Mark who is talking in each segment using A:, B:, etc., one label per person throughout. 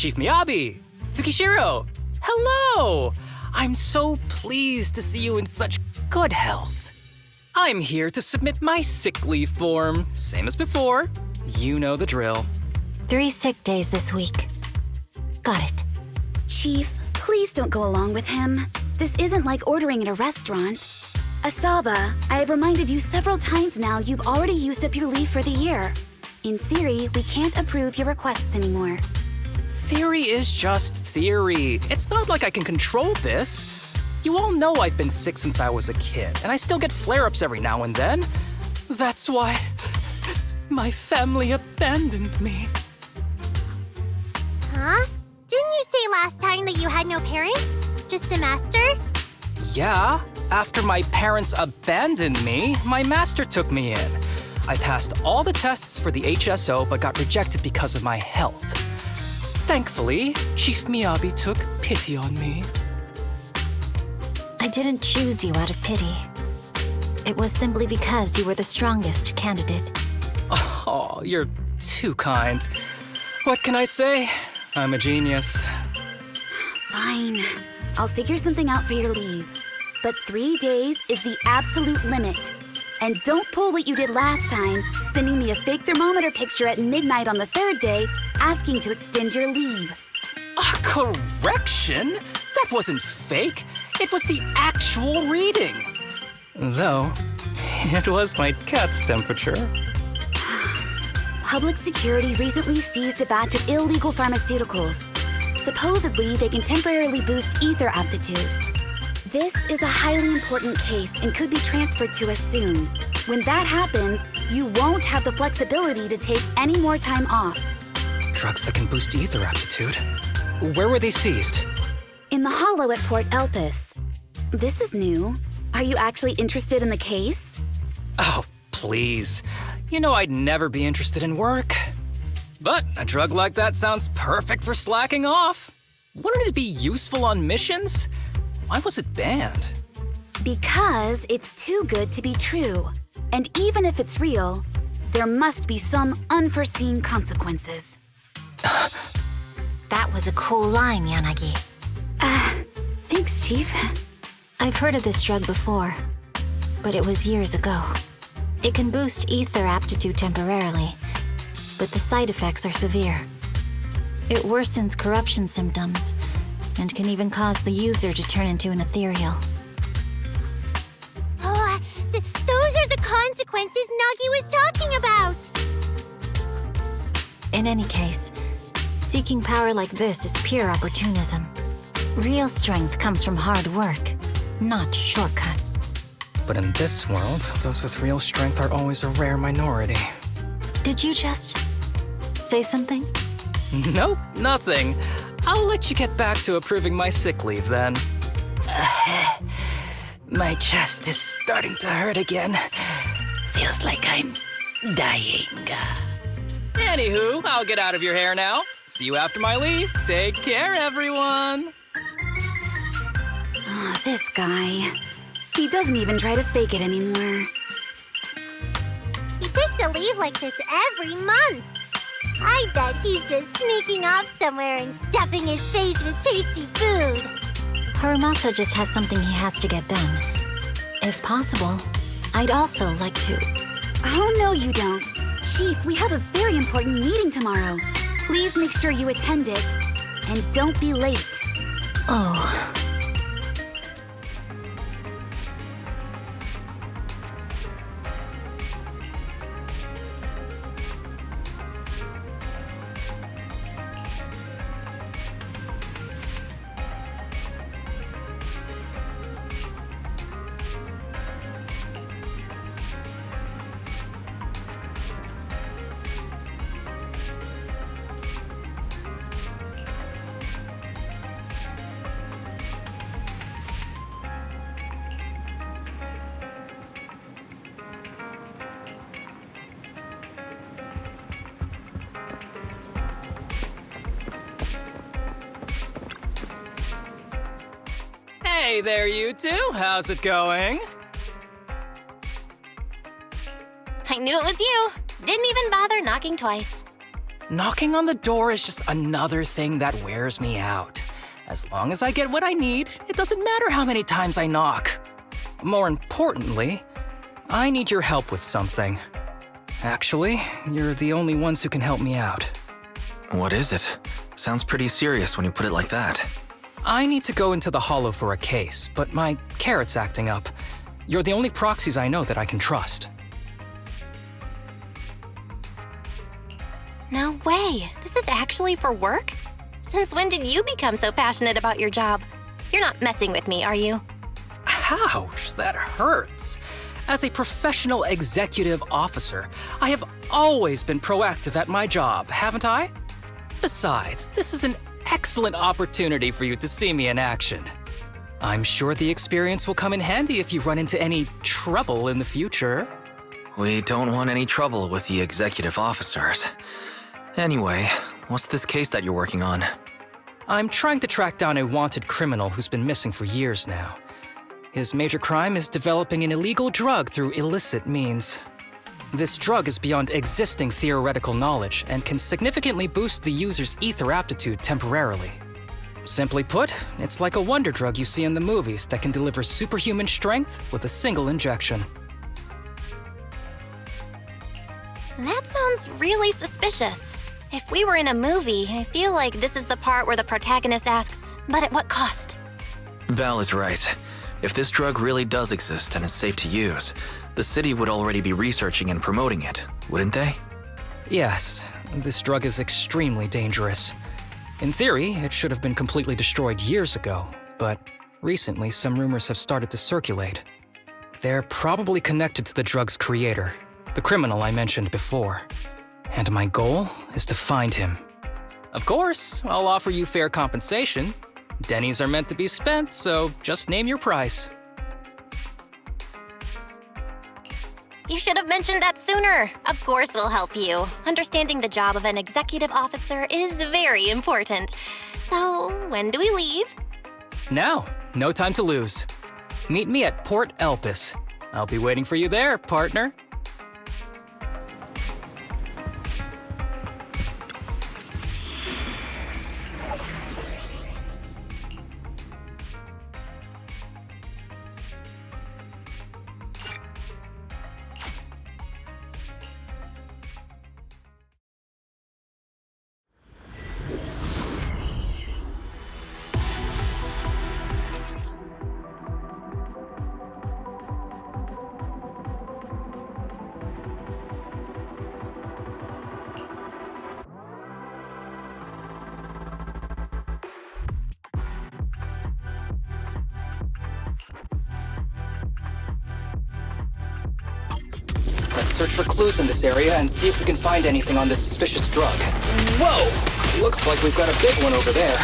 A: Chief Miyabi! Tsukishiro! Hello! I'm so pleased to see you in such good health. I'm here to submit my sick leave form, same as before. You know the drill.
B: 3 sick days this week. Got it.
C: Chief, please don't go along with him. This isn't like ordering at a restaurant. Asaba, I have reminded you several times now you've already used up your leave for the year. In theory, we can't approve your requests anymore.
A: Theory is just theory. It's not like I can control this. You all know I've been sick since I was a kid, and I still get flare-ups every now and then. That's why my family abandoned me.
D: Huh? Didn't you say last time that you had no parents? Just a master?
A: Yeah, after my parents abandoned me, my master took me in. I passed all the tests for the HSO but got rejected because of my health. Thankfully, Chief Miyabi took pity on me.
B: I didn't choose you out of pity. It was simply because you were the strongest candidate.
A: Oh, you're too kind. What can I say? I'm a genius.
C: Fine. I'll figure something out for your leave. But 3 days is the absolute limit. And don't pull what you did last time, sending me a fake thermometer picture at midnight on the 3rd day, asking to extend your leave.
A: A correction? That wasn't fake. It was the actual reading. Though, it was my cat's temperature.
C: Public security recently seized a batch of illegal pharmaceuticals. Supposedly, they can temporarily boost ether aptitude. This is a highly important case and could be transferred to us soon. When that happens, you won't have the flexibility to take any more time off.
A: Drugs that can boost ether aptitude? Where were they seized?
C: In the hollow at Port Elpis. This is new. Are you actually interested in the case?
A: Oh, please. You know I'd never be interested in work. But a drug like that sounds perfect for slacking off. Wouldn't it be useful on missions? Why was it banned?
C: Because it's too good to be true. And even if it's real, there must be some unforeseen consequences.
B: That was a cool line, Yanagi.
C: Thanks, Chief.
B: I've heard of this drug before, but it was years ago. It can boost ether aptitude temporarily, but the side effects are severe. It worsens corruption symptoms, and can even cause the user to turn into an ethereal.
D: Oh, those are the consequences Nagi was talking about!
B: In any case, seeking power like this is pure opportunism. Real strength comes from hard work, not shortcuts.
A: But in this world, those with real strength are always a rare minority.
B: Did you just say something?
A: Nope, nothing. I'll let you get back to approving my sick leave then. My chest is starting to hurt again. Feels like I'm dying. Anywho, I'll get out of your hair now. See you after my leave. Take care, everyone.
C: Oh, this guy. He doesn't even try to fake it anymore.
D: He takes a leave like this every month. I bet he's just sneaking off somewhere and stuffing his face with tasty food.
B: Harumasa just has something he has to get done. If possible, I'd also like to...
C: Oh, no, you don't. Chief, we have a very important meeting tomorrow. Please make sure you attend it. And don't be late.
B: Oh...
A: Hey there, you two. How's it going?
E: I knew it was you. Didn't even bother knocking twice.
A: Knocking on the door is just another thing that wears me out. As long as I get what I need, it doesn't matter how many times I knock. More importantly, I need your help with something. Actually, you're the only ones who can help me out.
E: What is it? Sounds pretty serious when you put it like that.
A: I need to go into the Hollow for a case, but my carrot's acting up. You're the only proxies I know that I can trust.
F: No way! This is actually for work? Since when did you become so passionate about your job? You're not messing with me, are you?
A: Ouch, that hurts. As a professional executive officer, I have always been proactive at my job, haven't I? Besides, this is an excellent opportunity for you to see me in action. I'm sure the experience will come in handy if you run into any trouble in the future.
E: We don't want any trouble with the executive officers. Anyway, what's this case that you're working on?
A: I'm trying to track down a wanted criminal who's been missing for years now. His major crime is developing an illegal drug through illicit means. This drug is beyond existing theoretical knowledge and can significantly boost the user's ether aptitude temporarily. Simply put, it's like a wonder drug you see in the movies that can deliver superhuman strength with a single injection.
F: That sounds really suspicious. If we were in a movie, I feel like this is the part where the protagonist asks, but at what cost?
E: Val is right. If this drug really does exist and is safe to use, the city would already be researching and promoting it, wouldn't they?
A: Yes, this drug is extremely dangerous. In theory, it should have been completely destroyed years ago, but recently some rumors have started to circulate. They're probably connected to the drug's creator, the criminal I mentioned before. And my goal is to find him. Of course, I'll offer you fair compensation. Denny's are meant to be spent, so just name your price.
F: You should have mentioned that sooner. Of course we'll help you. Understanding the job of an executive officer is very important. So, when do we leave?
A: Now, no time to lose. Meet me at Port Elpis. I'll be waiting for you there, partner. Let's search for clues in this area and see if we can find anything on this suspicious drug. Whoa! Looks like we've got a big one over there.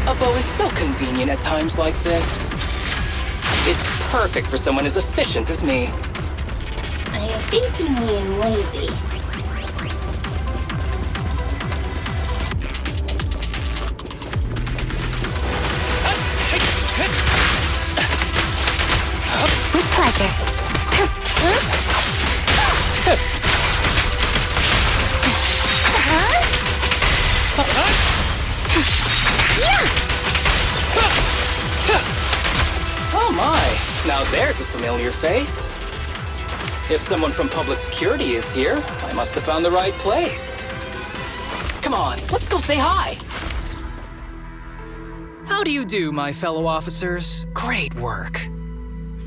A: A bow is so convenient at times like this. It's perfect for someone as efficient as me.
F: I think you mean lazy. With pleasure.
A: Now there's a familiar face. If someone from public security is here, I must have found the right place. Come on, let's go say hi. How do you do, my fellow officers? Great work.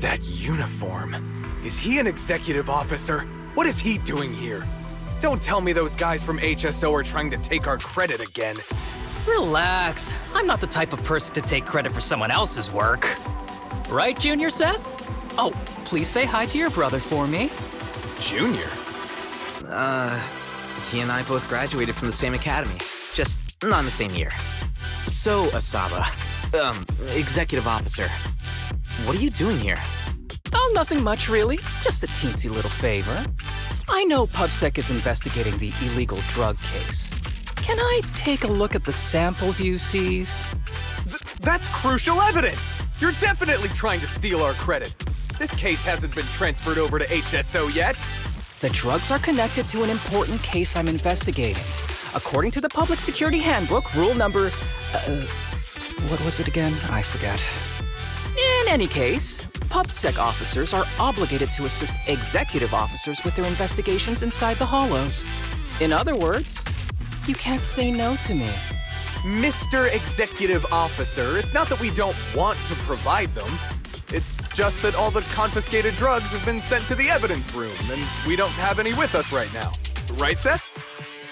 G: That uniform. Is he an executive officer? What is he doing here? Don't tell me those guys from HSO are trying to take our credit again.
A: Relax. I'm not the type of person to take credit for someone else's work. Right, Junior Seth? Oh, please say hi to your brother for me.
G: Junior?
H: He and I both graduated from the same academy. Just not in the same year. So, Asaba, executive officer, what are you doing here?
A: Oh, nothing much really. Just a teensy little favor. I know PubSec is investigating the illegal drug case. Can I take a look at the samples you seized?
G: That's crucial evidence! You're definitely trying to steal our credit. This case hasn't been transferred over to HSO yet.
A: The drugs are connected to an important case I'm investigating. According to the Public Security Handbook, rule number... what was it again? I forget. In any case, PubSec officers are obligated to assist executive officers with their investigations inside the Hollows. In other words, you can't say no to me.
G: Mr. Executive Officer, it's not that we don't want to provide them. It's just that all the confiscated drugs have been sent to the evidence room, and we don't have any with us right now. Right, Seth?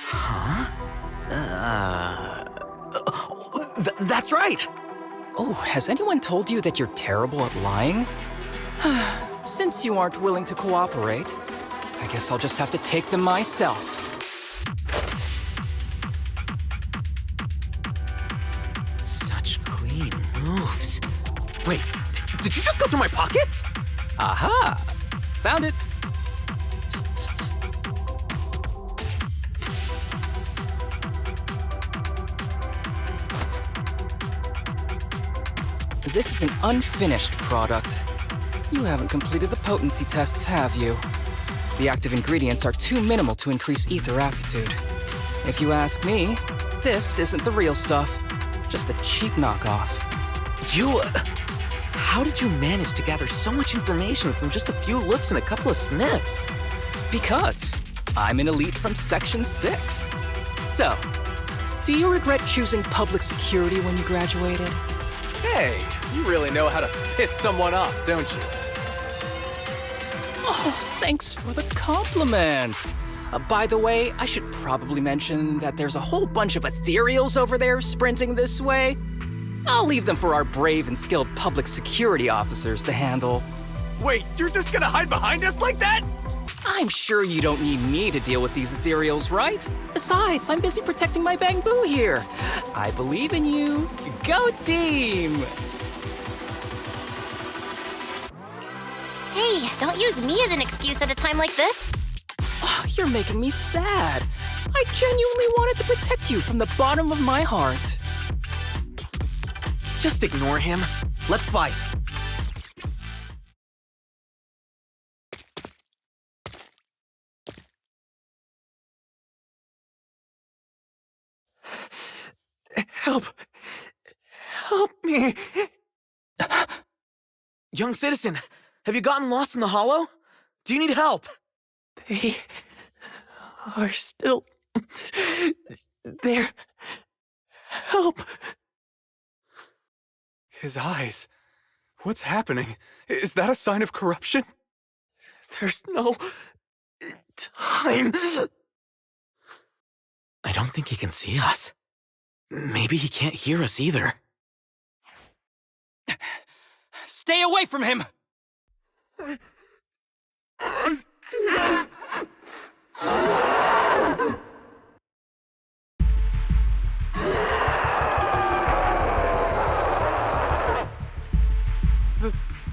H: Huh? That's right!
A: Oh, has anyone told you that you're terrible at lying? Since you aren't willing to cooperate, I guess I'll just have to take them myself.
H: Such clean moves. Wait, did you just go through my pockets?
A: Aha! Found it. This is an unfinished product. You haven't completed the potency tests, have you? The active ingredients are too minimal to increase ether aptitude. If you ask me, this isn't the real stuff, just a cheap knockoff.
H: How did you manage to gather so much information from just a few looks and a couple of sniffs?
A: Because I'm an elite from Section 6. So, do you regret choosing public security when you graduated?
G: Hey, you really know how to piss someone off, don't you?
A: Oh, thanks for the compliment. By the way, I should probably mention that there's a whole bunch of ethereals over there sprinting this way. I'll leave them for our brave and skilled public security officers to handle.
G: Wait, you're just gonna hide behind us like that?
A: I'm sure you don't need me to deal with these ethereals, right? Besides, I'm busy protecting my bamboo here. I believe in you. Go team!
F: Hey, don't use me as an excuse at a time like this.
A: Oh, you're making me sad. I genuinely wanted to protect you from the bottom of my heart.
H: Just ignore him. Let's fight.
G: Help! Help me!
H: Young citizen, have you gotten lost in the hollow? Do you need help?
G: They are still there. Help! His eyes. What's happening? Is that a sign of corruption? There's no time.
H: I don't think he can see us. Maybe he can't hear us either.
A: Stay away from him!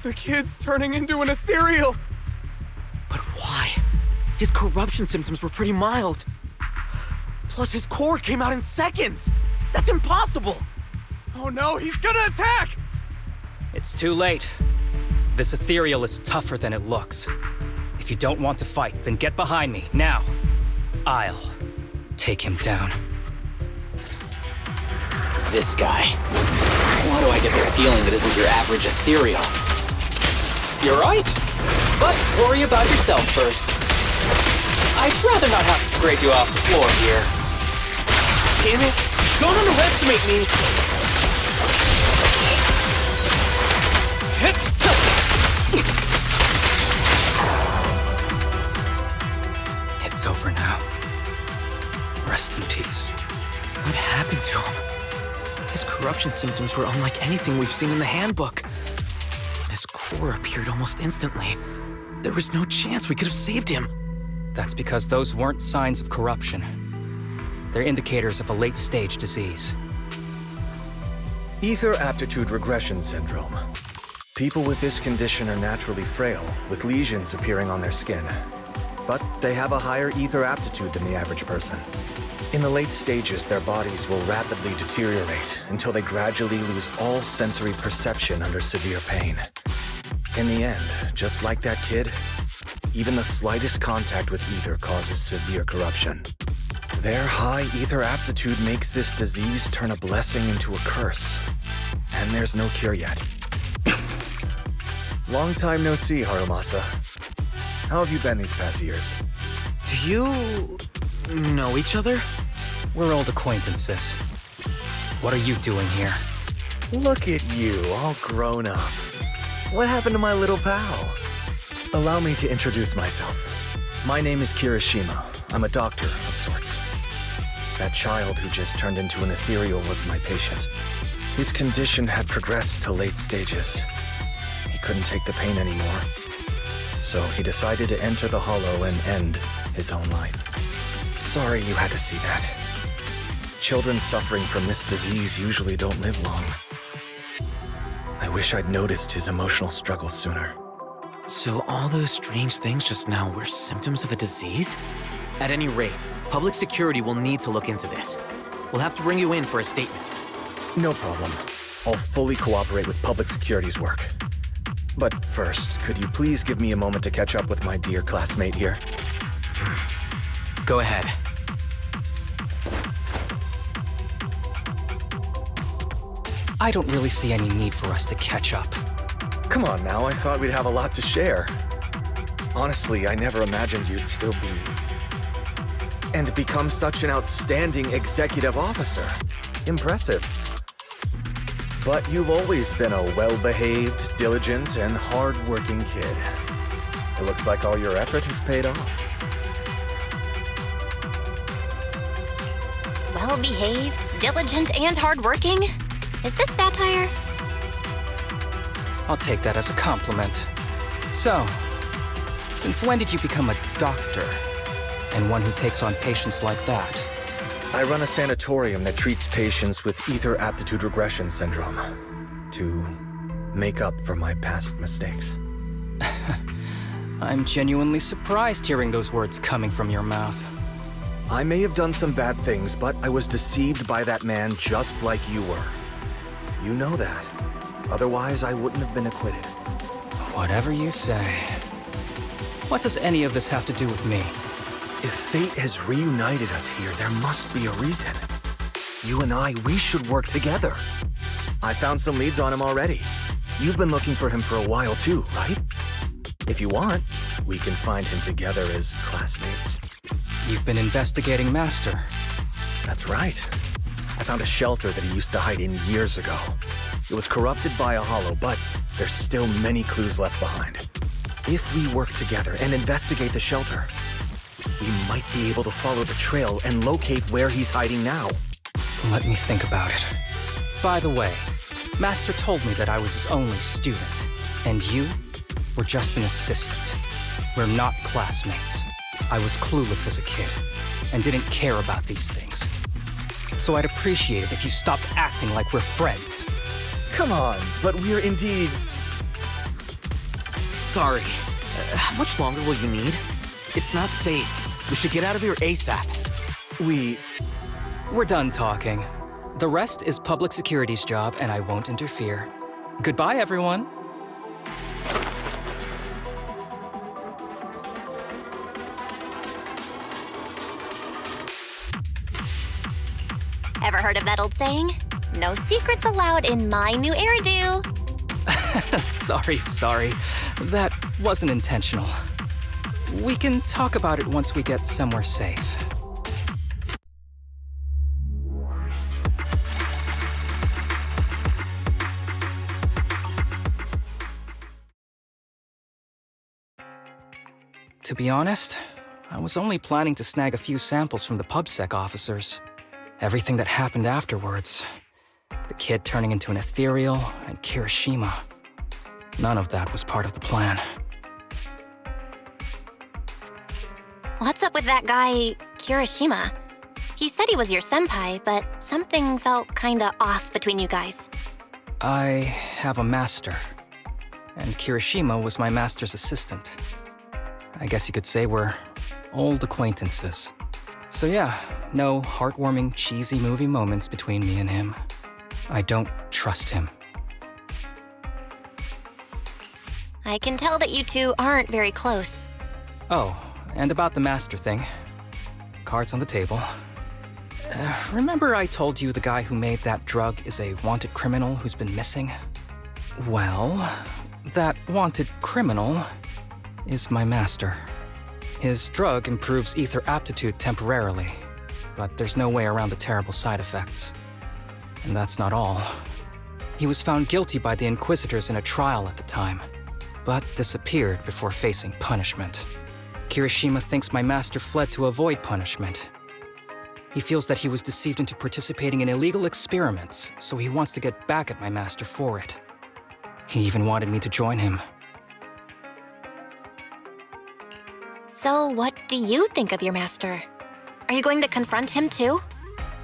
G: The kid's turning into an ethereal.
H: But why? His corruption symptoms were pretty mild. Plus his core came out in seconds! That's impossible!
G: Oh no, he's gonna attack!
A: It's too late. This ethereal is tougher than it looks. If you don't want to fight, then get behind me, now. I'll take him down.
H: This guy. Why do I get the feeling that isn't your average ethereal?
A: You're right. But worry about yourself first. I'd rather not have to scrape you off the floor here.
H: Damn it! Don't underestimate me!
A: It's over now. Rest in peace.
H: What happened to him? His corruption symptoms were unlike anything we've seen in the handbook. And his core appeared almost instantly. There was no chance we could have saved him.
A: That's because those weren't signs of corruption. They're indicators of a late-stage disease.
I: Ether aptitude regression syndrome. People with this condition are naturally frail, with lesions appearing on their skin. But they have a higher ether aptitude than the average person. In the late stages, their bodies will rapidly deteriorate until they gradually lose all sensory perception under severe pain. In the end, just like that kid, even the slightest contact with ether causes severe corruption. Their high ether aptitude makes this disease turn a blessing into a curse. And there's no cure yet. Long time no see, Harumasa. How have you been these past years?
H: Do you know each other?
A: We're old acquaintances. What are you doing here?
I: Look at you, all grown up. What happened to my little pal? Allow me to introduce myself. My name is Kirishima. I'm a doctor of sorts. That child who just turned into an ethereal was my patient. His condition had progressed to late stages. He couldn't take the pain anymore. So he decided to enter the Hollow and end his own life. Sorry you had to see that. Children suffering from this disease usually don't live long. I wish I'd noticed his emotional struggles sooner.
H: So all those strange things just now were symptoms of a disease? At any rate, public security will need to look into this. We'll have to bring you in for a statement.
I: No problem. I'll fully cooperate with public security's work. But first, could you please give me a moment to catch up with my dear classmate here?
H: Go ahead.
A: I don't really see any need for us to catch up.
I: Come on now, I thought we'd have a lot to share. Honestly, I never imagined you'd still be... and become such an outstanding executive officer. Impressive. But you've always been a well-behaved, diligent, and hard-working kid. It looks like all your effort has paid off.
F: Well-behaved, diligent, and hardworking? Is this satire?
A: I'll take that as a compliment. So, since when did you become a doctor? And one who takes on patients like that?
I: I run a sanatorium that treats patients with ether aptitude regression syndrome to make up for my past mistakes.
A: I'm genuinely surprised hearing those words coming from your mouth.
I: I may have done some bad things, but I was deceived by that man just like you were. You know that. Otherwise, I wouldn't have been acquitted.
A: Whatever you say. What does any of this have to do with me?
I: If fate has reunited us here, there must be a reason. You and I, we should work together. I found some leads on him already. You've been looking for him for a while too, right? If you want, we can find him together as classmates.
A: You've been investigating Master.
I: That's right. I found a shelter that he used to hide in years ago. It was corrupted by a Hollow, but there's still many clues left behind. If we work together and investigate the shelter, we might be able to follow the trail and locate where he's hiding now.
A: Let me think about it. By the way, Master told me that I was his only student, and you were just an assistant. We're not classmates. I was clueless as a kid, and didn't care about these things. So I'd appreciate it if you stopped acting like we're friends.
I: Come on, but we're indeed...
H: Sorry. How much longer will you need? It's not safe. We should get out of here ASAP.
A: We're done talking. The rest is public security's job, and I won't interfere. Goodbye, everyone.
F: Ever heard of that old saying? No secrets allowed in my new Eridu.
A: Sorry. That wasn't intentional. We can talk about it once we get somewhere safe. To be honest, I was only planning to snag a few samples from the PubSec officers. Everything that happened afterwards. The kid turning into an ethereal, and Kirishima. None of that was part of the plan.
F: What's up with that guy, Kirishima? He said he was your senpai, but something felt kinda off between you guys.
A: I have a master, and Kirishima was my master's assistant. I guess you could say we're old acquaintances. So yeah, no heartwarming, cheesy movie moments between me and him. I don't trust him.
F: I can tell that you two aren't very close.
A: Oh, and about the master thing. Cards on the table. Remember I told you the guy who made that drug is a wanted criminal who's been missing? Well, that wanted criminal is my master. His drug improves ether aptitude temporarily, but there's no way around the terrible side effects. And that's not all. He was found guilty by the Inquisitors in a trial at the time, but disappeared before facing punishment. Kirishima thinks my master fled to avoid punishment. He feels that he was deceived into participating in illegal experiments, so he wants to get back at my master for it. He even wanted me to join him.
F: So what do you think of your master? Are you going to confront him too?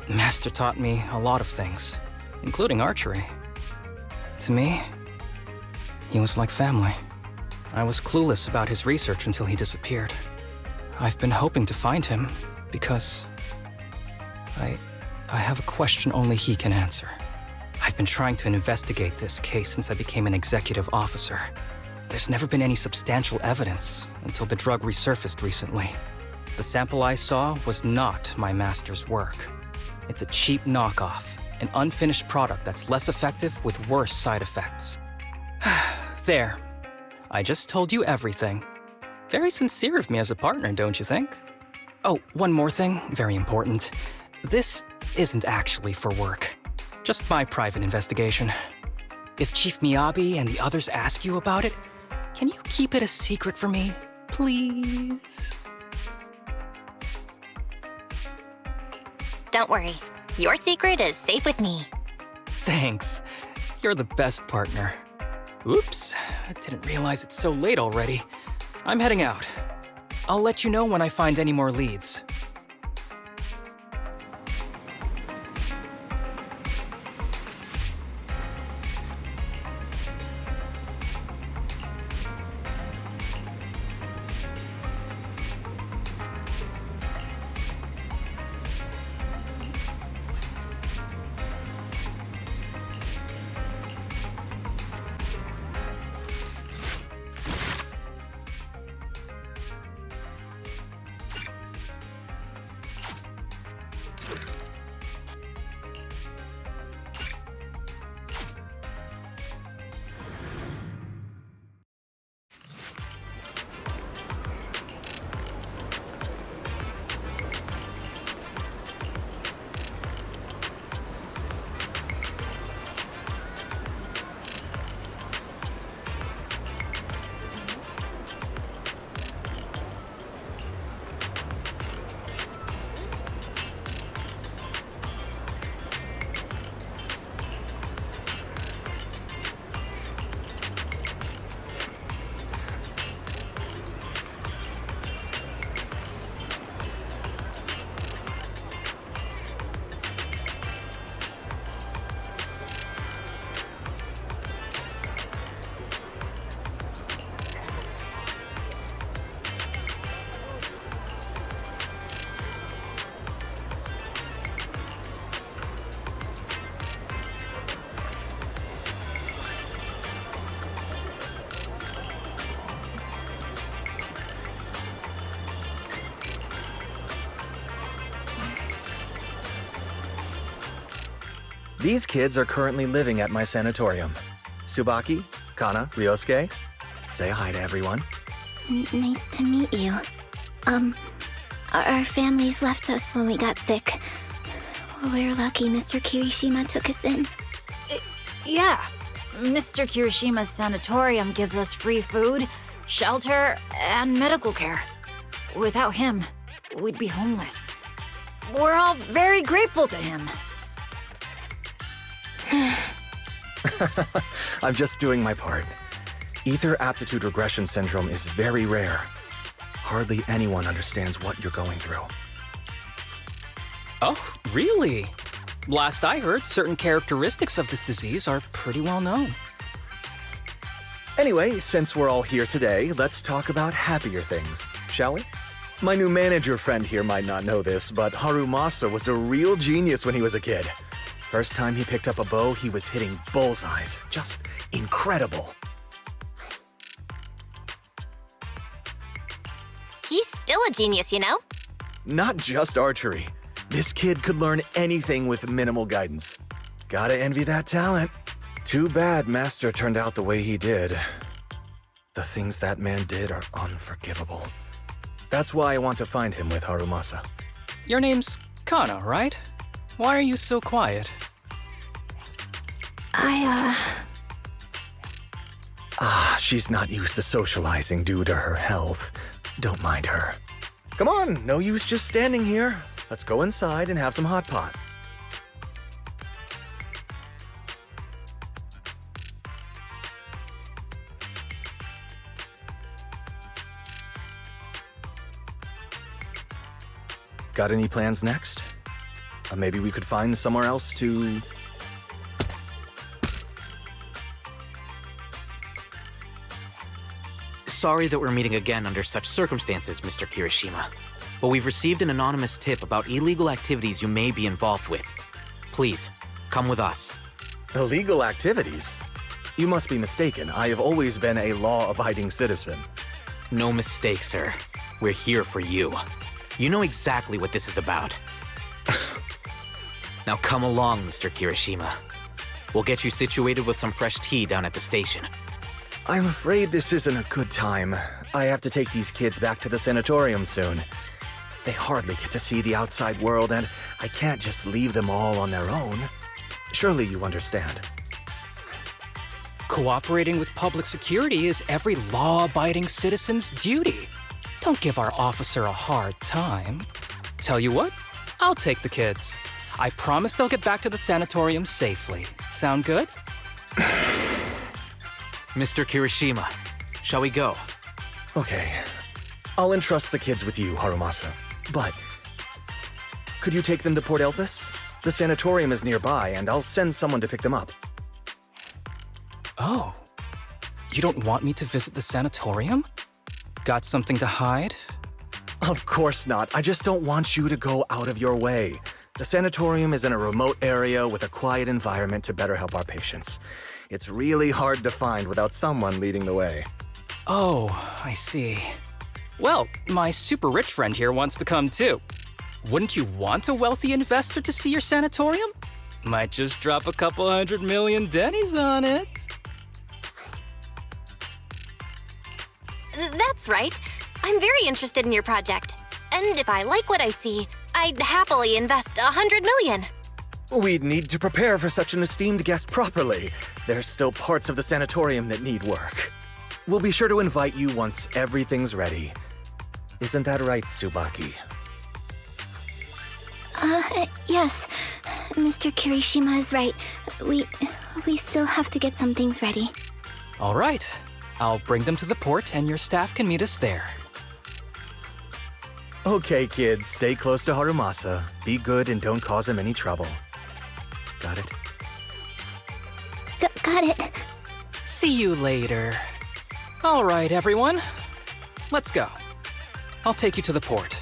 A: Master taught me a lot of things, including archery. To me, he was like family. I was clueless about his research until he disappeared. I've been hoping to find him because I have a question only he can answer. I've been trying to investigate this case since I became an executive officer. There's never been any substantial evidence until the drug resurfaced recently. The sample I saw was not my master's work. It's a cheap knockoff, an unfinished product that's less effective with worse side effects. There. I just told you everything. Very sincere of me as a partner, don't you think? Oh, one more thing, very important. This isn't actually for work. Just my private investigation. If Chief Miyabi and the others ask you about it, can you keep it a secret for me, please?
F: Don't worry. Your secret is safe with me.
A: Thanks. You're the best partner. Oops, I didn't realize it's so late already. I'm heading out. I'll let you know when I find any more leads.
I: These kids are currently living at my sanatorium. Tsubaki, Kana, Ryosuke, say hi to everyone.
J: Nice to meet you. Our families left us when we got sick. We're lucky Mr. Kirishima took us in.
B: Yeah. Mr. Kirishima's sanatorium gives us free food, shelter, and medical care. Without him, we'd be homeless. We're all very grateful to him.
I: I'm just doing my part. Ether aptitude regression syndrome is very rare. Hardly anyone understands what you're going through.
A: Oh, really? Last I heard, certain characteristics of this disease are pretty well known.
I: Anyway, since we're all here today, let's talk about happier things, shall we? My new manager friend here might not know this, but Harumasa was a real genius when he was a kid. First time he picked up a bow, he was hitting bullseyes. Just incredible.
F: He's still a genius, you know?
I: Not just archery. This kid could learn anything with minimal guidance. Gotta envy that talent. Too bad Master turned out the way he did. The things that man did are unforgivable. That's why I want to find him with Harumasa.
A: Your name's Kana, right? Why are you so quiet?
I: She's not used to socializing due to her health. Don't mind her. Come on, no use just standing here. Let's go inside and have some hot pot. Got any plans next? Maybe we could find somewhere else to...
H: Sorry that we're meeting again under such circumstances, Mr. Kirishima. But we've received an anonymous tip about illegal activities you may be involved with. Please, come with us.
I: Illegal activities? You must be mistaken. I have always been a law-abiding citizen.
H: No mistake, sir. We're here for you. You know exactly what this is about. Now come along, Mr. Kirishima. We'll get you situated with some fresh tea down at the station.
I: I'm afraid this isn't a good time. I have to take these kids back to the sanatorium soon. They hardly get to see the outside world, and I can't just leave them all on their own. Surely you understand.
A: Cooperating with public security is every law-abiding citizen's duty. Don't give our officer a hard time. Tell you what, I'll take the kids. I promise they'll get back to the sanatorium safely. Sound good?
H: Mr. Kirishima, shall we go?
I: Okay. I'll entrust the kids with you, Harumasa. But... could you take them to Port Elpis? The sanatorium is nearby, and I'll send someone to pick them up.
A: Oh. You don't want me to visit the sanatorium? Got something to hide?
I: Of course not. I just don't want you to go out of your way. The sanatorium is in a remote area with a quiet environment to better help our patients. It's really hard to find without someone leading the way.
A: Oh, I see. Well, my super rich friend here wants to come too. Wouldn't you want a wealthy investor to see your sanatorium? Might just drop a couple $100 million dennies on it.
F: That's right. I'm very interested in your project. And if I like what I see, I'd happily invest $100 million.
I: We'd need to prepare for such an esteemed guest properly. There's still parts of the sanatorium that need work. We'll be sure to invite you once everything's ready. Isn't that right, Tsubaki?
J: Yes. Mr. Kirishima is right. We still have to get some things ready.
A: All right. I'll bring them to the port and your staff can meet us there.
I: Okay, kids, stay close to Harumasa. Be good and don't cause him any trouble. Got it?
J: Got it.
A: See you later. All right, everyone. Let's go. I'll take you to the port.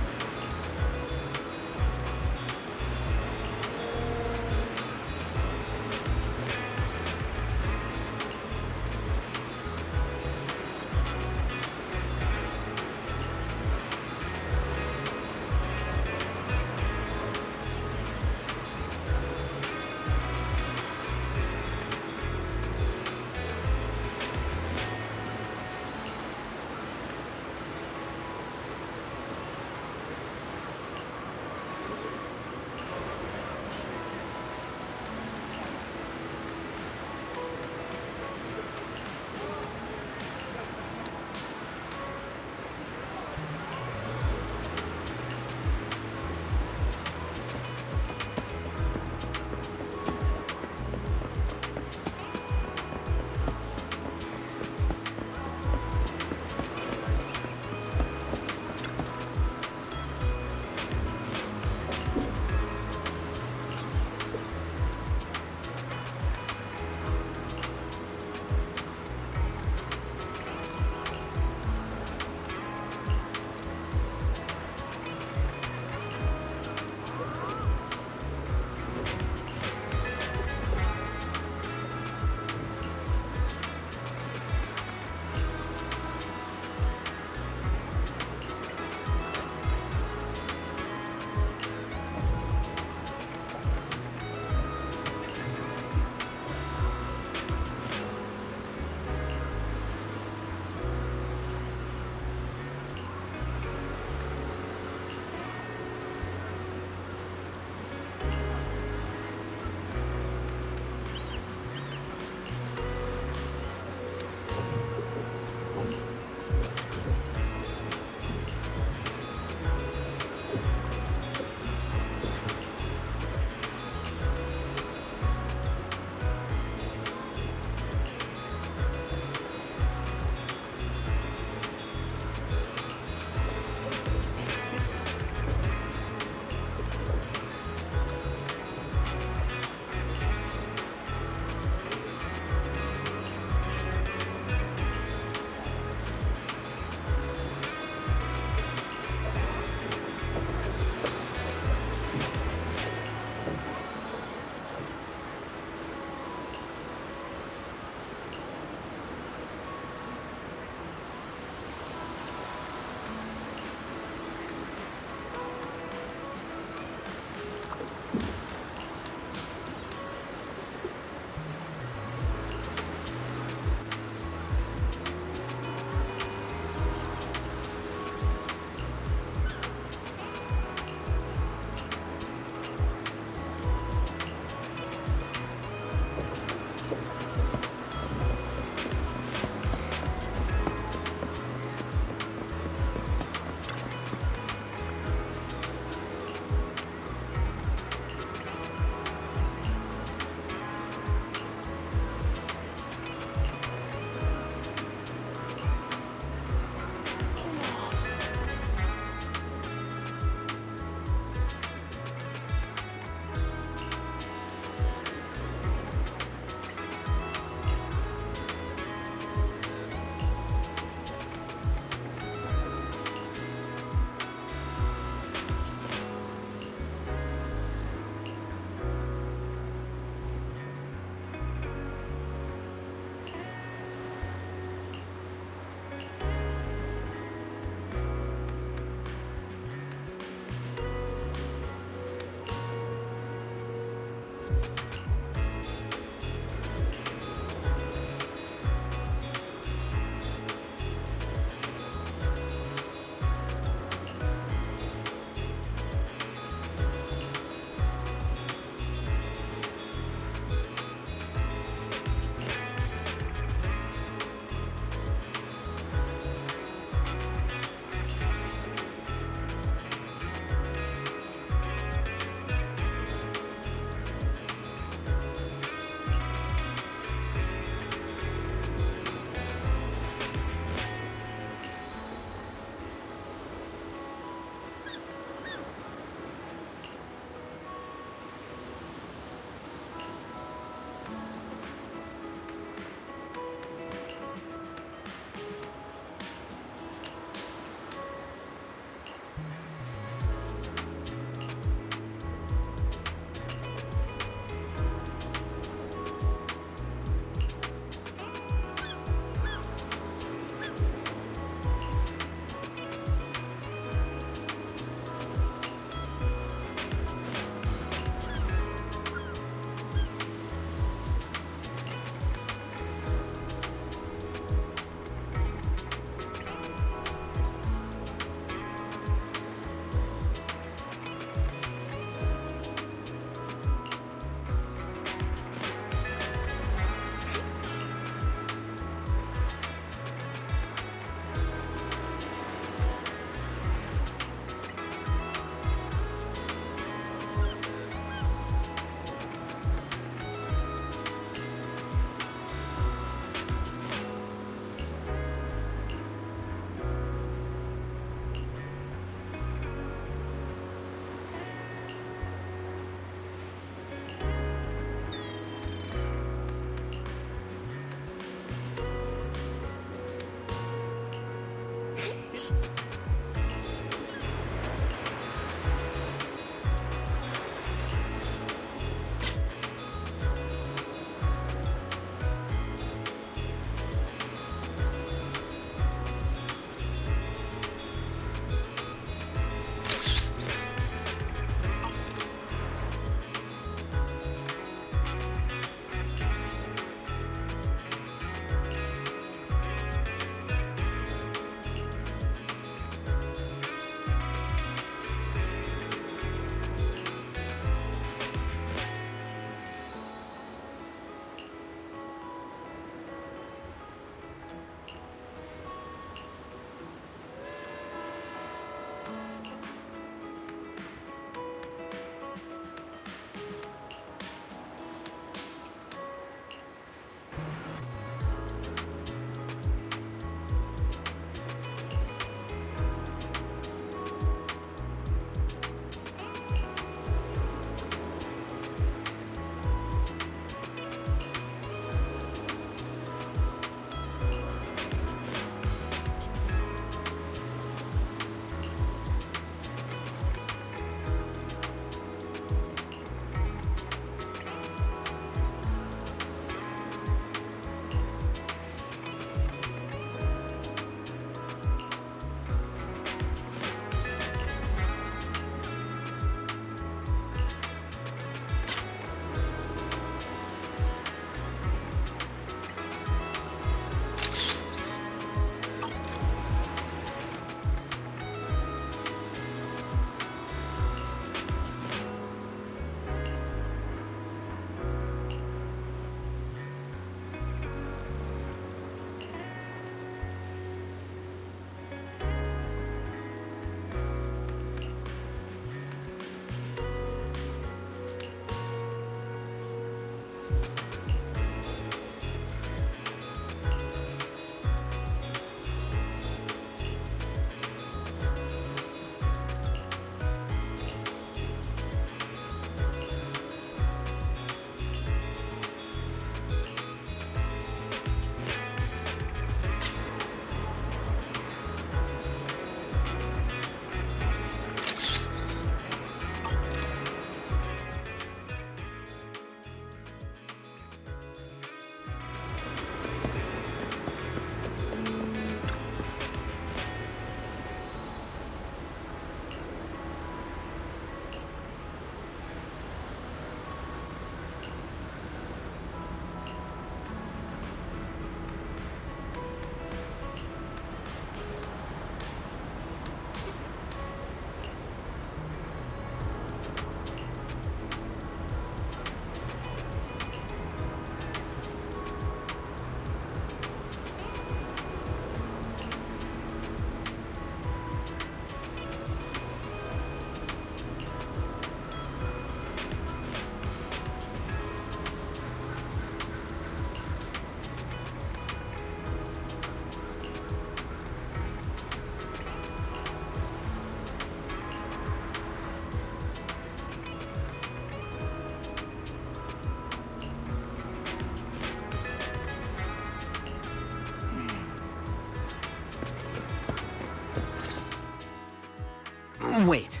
H: Wait,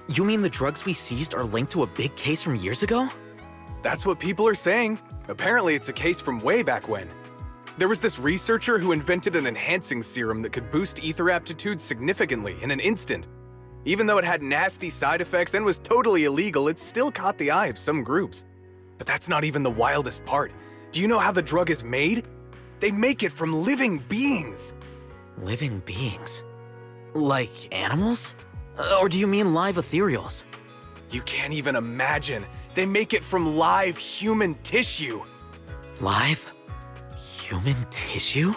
H: you mean the drugs we seized are linked to a big case from years ago?
G: That's what people are saying. Apparently it's a case from way back when. There was this researcher who invented an enhancing serum that could boost ether aptitude significantly in an instant. Even though it had nasty side effects and was totally illegal, it still caught the eye of some groups. But that's not even the wildest part. Do you know how the drug is made? They make it from living beings.
H: Living beings? Like animals? Or do you mean live ethereals?
G: You can't even imagine. They make it from live human tissue.
H: Live? Human tissue?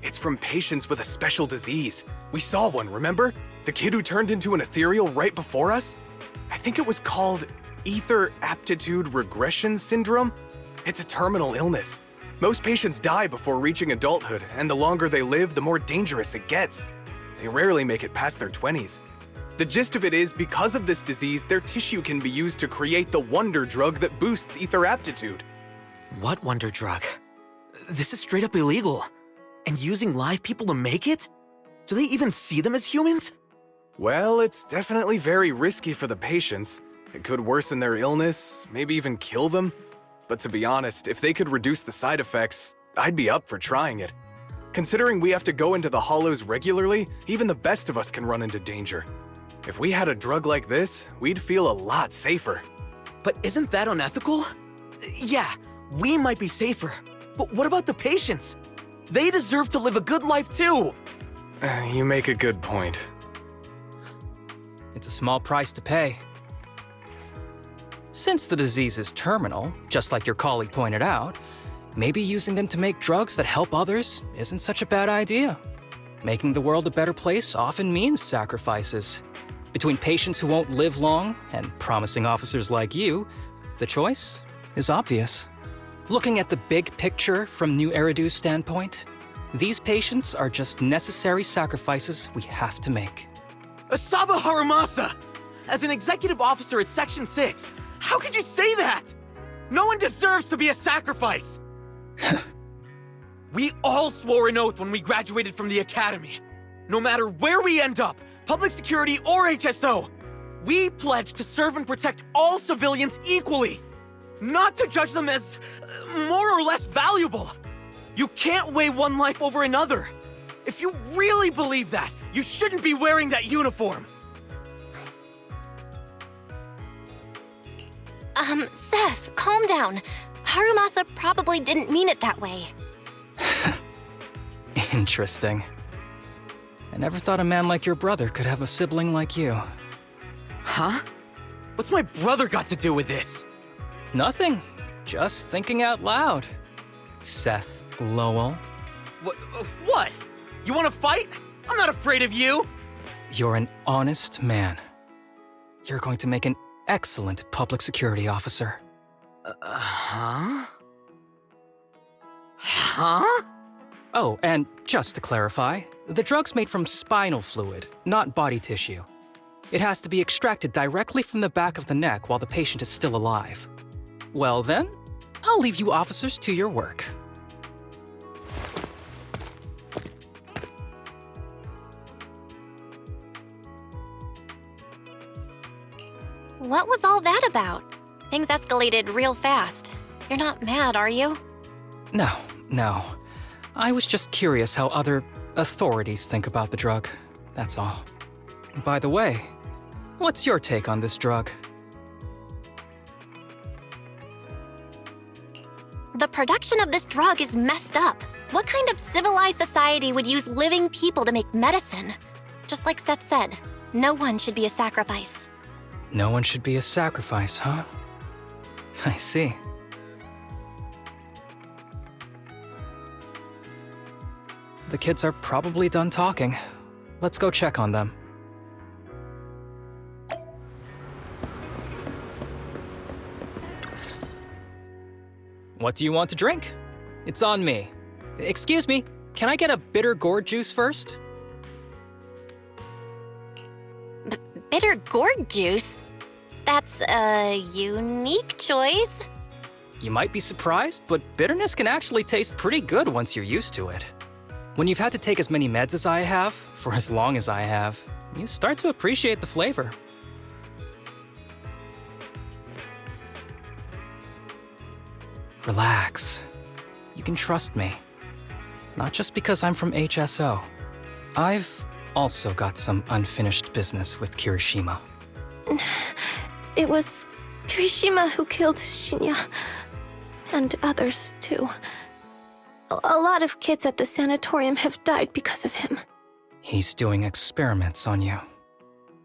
G: It's from patients with a special disease. We saw one, remember? The kid who turned into an ethereal right before us? I think it was called ether aptitude regression syndrome. It's a terminal illness. Most patients die before reaching adulthood, and the longer they live, the more dangerous it gets. They rarely make it past their 20s. The gist of it is, because of this disease, their tissue can be used to create the wonder drug that boosts ether aptitude.
H: What wonder drug? This is straight up illegal. And using live people to make it? Do they even see them as humans?
G: Well, it's definitely very risky for the patients. It could worsen their illness, maybe even kill them. But to be honest, if they could reduce the side effects, I'd be up for trying it. Considering we have to go into the hollows regularly, even the best of us can run into danger. If we had a drug like this, we'd feel a lot safer.
H: But isn't that unethical? Yeah, we might be safer, but what about the patients? They deserve to live a good life too!
G: You make a good point.
A: It's a small price to pay. Since the disease is terminal, just like your colleague pointed out, maybe using them to make drugs that help others isn't such a bad idea. Making the world a better place often means sacrifices. Between patients who won't live long and promising officers like you, the choice is obvious. Looking at the big picture from New Eridu's standpoint, these patients are just necessary sacrifices we have to make.
H: Asaba Harumasa! As an executive officer at Section 6, how could you say that? No one deserves to be a sacrifice! We all swore an oath when we graduated from the academy. No matter where we end up, public security or HSO, we pledge to serve and protect all civilians equally, not to judge them as more or less valuable. You can't weigh one life over another. If you really believe that, you shouldn't be wearing that uniform.
F: Seth, calm down. Harumasa probably didn't mean it that way.
A: Interesting. I never thought a man like your brother could have a sibling like you.
H: Huh? What's my brother got to do with this?
A: Nothing. Just thinking out loud. Seth Lowell.
H: What? You want to fight? I'm not afraid of you!
A: You're an honest man. You're going to make an excellent public security officer.
H: Huh? Huh?
A: Oh, and just to clarify, the drug's made from spinal fluid, not body tissue. It has to be extracted directly from the back of the neck while the patient is still alive. Well then, I'll leave you officers to your work.
F: What was all that about? Things escalated real fast. You're not mad, are you?
A: No. I was just curious how other authorities think about the drug, that's all. By the way, what's your take on this drug?
F: The production of this drug is messed up. What kind of civilized society would use living people to make medicine? Just like Seth said, no one should be a sacrifice.
A: No one should be a sacrifice, huh? I see. The kids are probably done talking. Let's go check on them. What do you want to drink? It's on me. Excuse me, can I get a bitter gourd juice first?
F: Bitter gourd juice? That's a unique choice.
A: You might be surprised, but bitterness can actually taste pretty good once you're used to it. When you've had to take as many meds as I have, for as long as I have, you start to appreciate the flavor. Relax. You can trust me. Not just because I'm from HSO. I've also got some unfinished business with Kirishima.
K: It was Kirishima who killed Shinya. And others, too. A lot of kids at the sanatorium have died because of him.
A: He's doing experiments on you,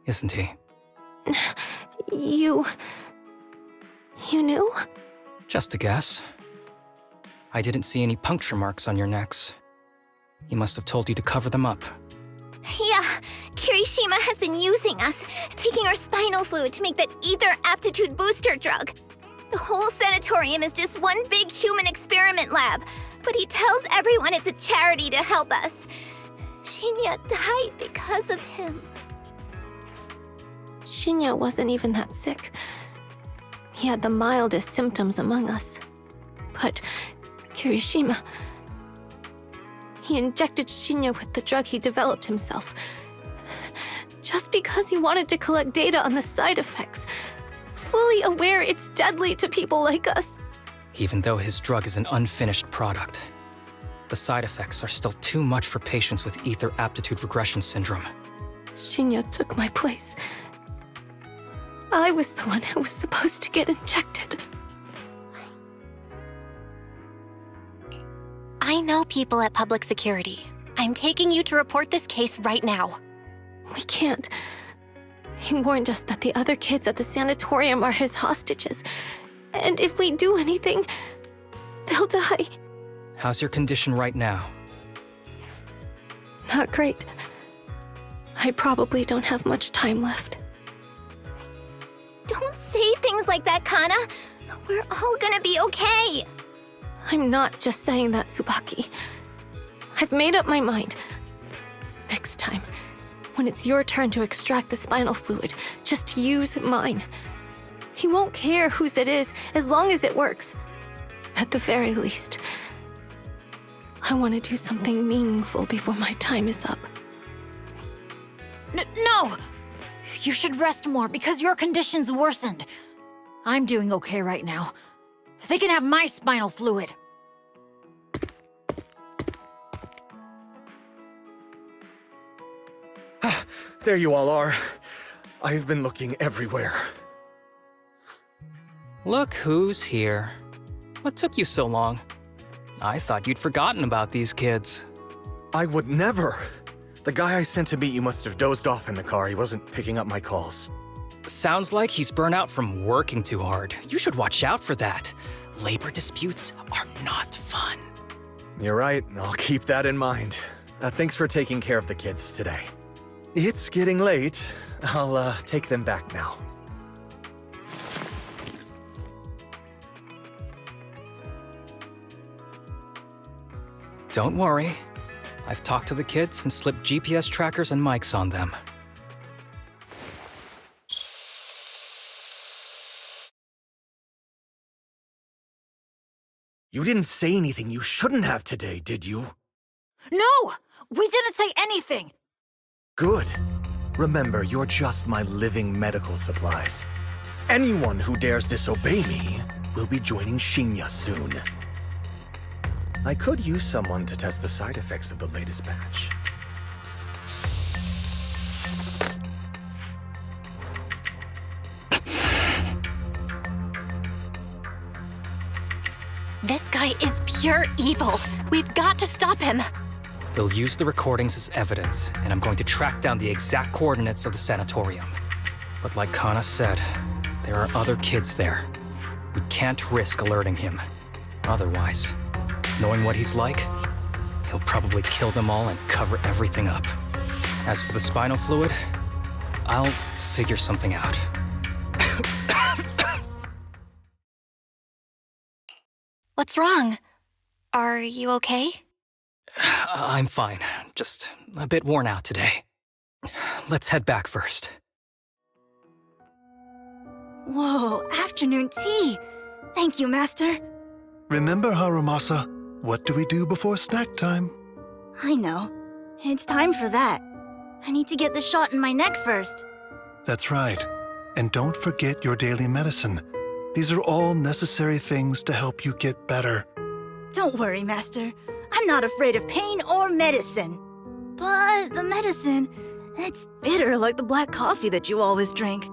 A: isn't he?
K: You knew?
A: Just a guess. I didn't see any puncture marks on your necks. He must have told you to cover them up.
J: Yeah, Kirishima has been using us, taking our spinal fluid to make that ether aptitude booster drug. The whole sanatorium is just one big human experiment lab, but he tells everyone it's a charity to help us. Shinya died because of him.
K: Shinya wasn't even that sick. He had the mildest symptoms among us. But Kirishima... He injected Shinya with the drug he developed himself. Just because he wanted to collect data on the side effects, fully aware it's deadly to people like us.
A: Even though his drug is an unfinished product, the side effects are still too much for patients with ether aptitude regression syndrome.
K: Shinya took my place. I was the one who was supposed to get injected.
F: I know people at public security. I'm taking you to report this case right now.
K: We can't. He warned us that the other kids at the sanatorium are his hostages. And if we do anything, they'll die.
A: How's your condition right now?
K: Not great. I probably don't have much time left.
J: Don't say things like that, Kana. We're all gonna be okay.
K: I'm not just saying that, Tsubaki. I've made up my mind. Next time, when it's your turn to extract the spinal fluid, just use mine. He won't care whose it is, as long as it works. At the very least, I want to do something meaningful before my time is up.
L: No! You should rest more because your condition's worsened. I'm doing okay right now. They can have my spinal fluid.
I: There you all are. I've been looking everywhere.
A: Look who's here. What took you so long? I thought you'd forgotten about these kids.
I: I would never. The guy I sent to meet you must have dozed off in the car. He wasn't picking up my calls.
A: Sounds like he's burnt out from working too hard. You should watch out for that. Labor disputes are not fun.
I: You're right. I'll keep that in mind. Thanks for taking care of the kids today. It's getting late. I'll take them back now.
A: Don't worry. I've talked to the kids and slipped GPS trackers and mics on them.
I: You didn't say anything you shouldn't have today, did you?
L: No! We didn't say anything!
I: Good. Remember, you're just my living medical supplies. Anyone who dares disobey me will be joining Shinya soon. I could use someone to test the side effects of the latest batch.
F: This guy is pure evil. We've got to stop him.
A: They'll use the recordings as evidence, and I'm going to track down the exact coordinates of the sanatorium. But like Kana said, there are other kids there. We can't risk alerting him. Otherwise, knowing what he's like, he'll probably kill them all and cover everything up. As for the spinal fluid, I'll figure something out.
F: What's wrong? Are you okay?
A: I'm fine. Just a bit worn out today. Let's head back first.
M: Whoa, afternoon tea! Thank you, Master.
N: Remember, Harumasa, what do we do before snack time?
M: I know. It's time for that. I need to get the shot in my neck first.
N: That's right. And don't forget your daily medicine. These are all necessary things to help you get better.
M: Don't worry, Master. I'm not afraid of pain or medicine. But the medicine, it's bitter like the black coffee that you always drink.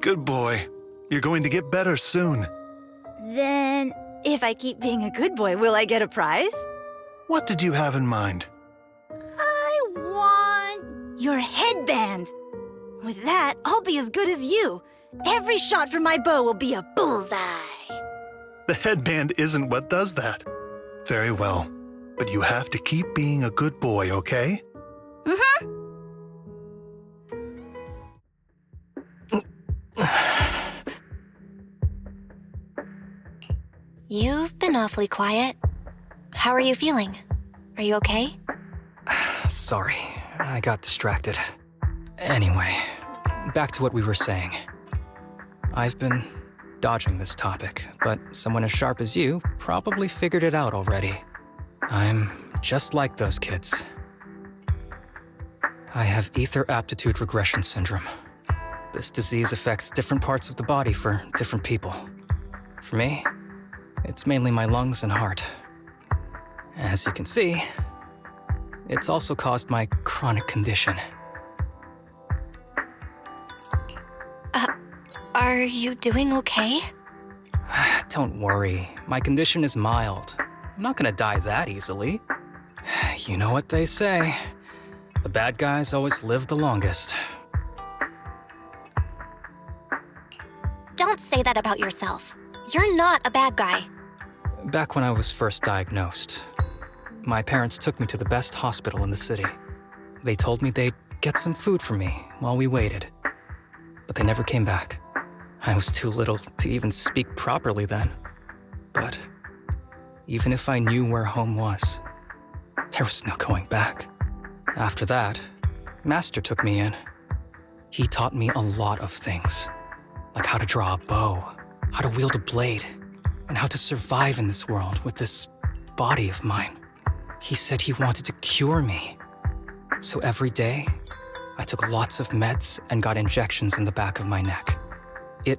N: Good boy. You're going to get better soon.
M: Then, if I keep being a good boy, will I get a prize?
N: What did you have in mind?
M: I want your headband. With that, I'll be as good as you. Every shot from my bow will be a bullseye.
N: The headband isn't what does that. Very well. But you have to keep being a good boy, okay?
M: Mm-hmm.
F: You've been awfully quiet. How are you feeling? Are you okay?
A: Sorry, I got distracted. Anyway, back to what we were saying. I've been dodging this topic, but someone as sharp as you probably figured it out already. I'm just like those kids. I have ether aptitude regression syndrome. This disease affects different parts of the body for different people. For me, it's mainly my lungs and heart. As you can see, it's also caused my chronic condition.
F: Are you doing okay?
A: Don't worry, my condition is mild. I'm not gonna die that easily. You know what they say. The bad guys always live the longest.
F: Don't say that about yourself. You're not a bad guy.
A: Back when I was first diagnosed, my parents took me to the best hospital in the city. They told me they'd get some food for me while we waited. But they never came back. I was too little to even speak properly then. But even if I knew where home was, there was no going back. After that, Master took me in. He taught me a lot of things, like how to draw a bow, how to wield a blade, and how to survive in this world with this body of mine. He said he wanted to cure me. So every day, I took lots of meds and got injections in the back of my neck. It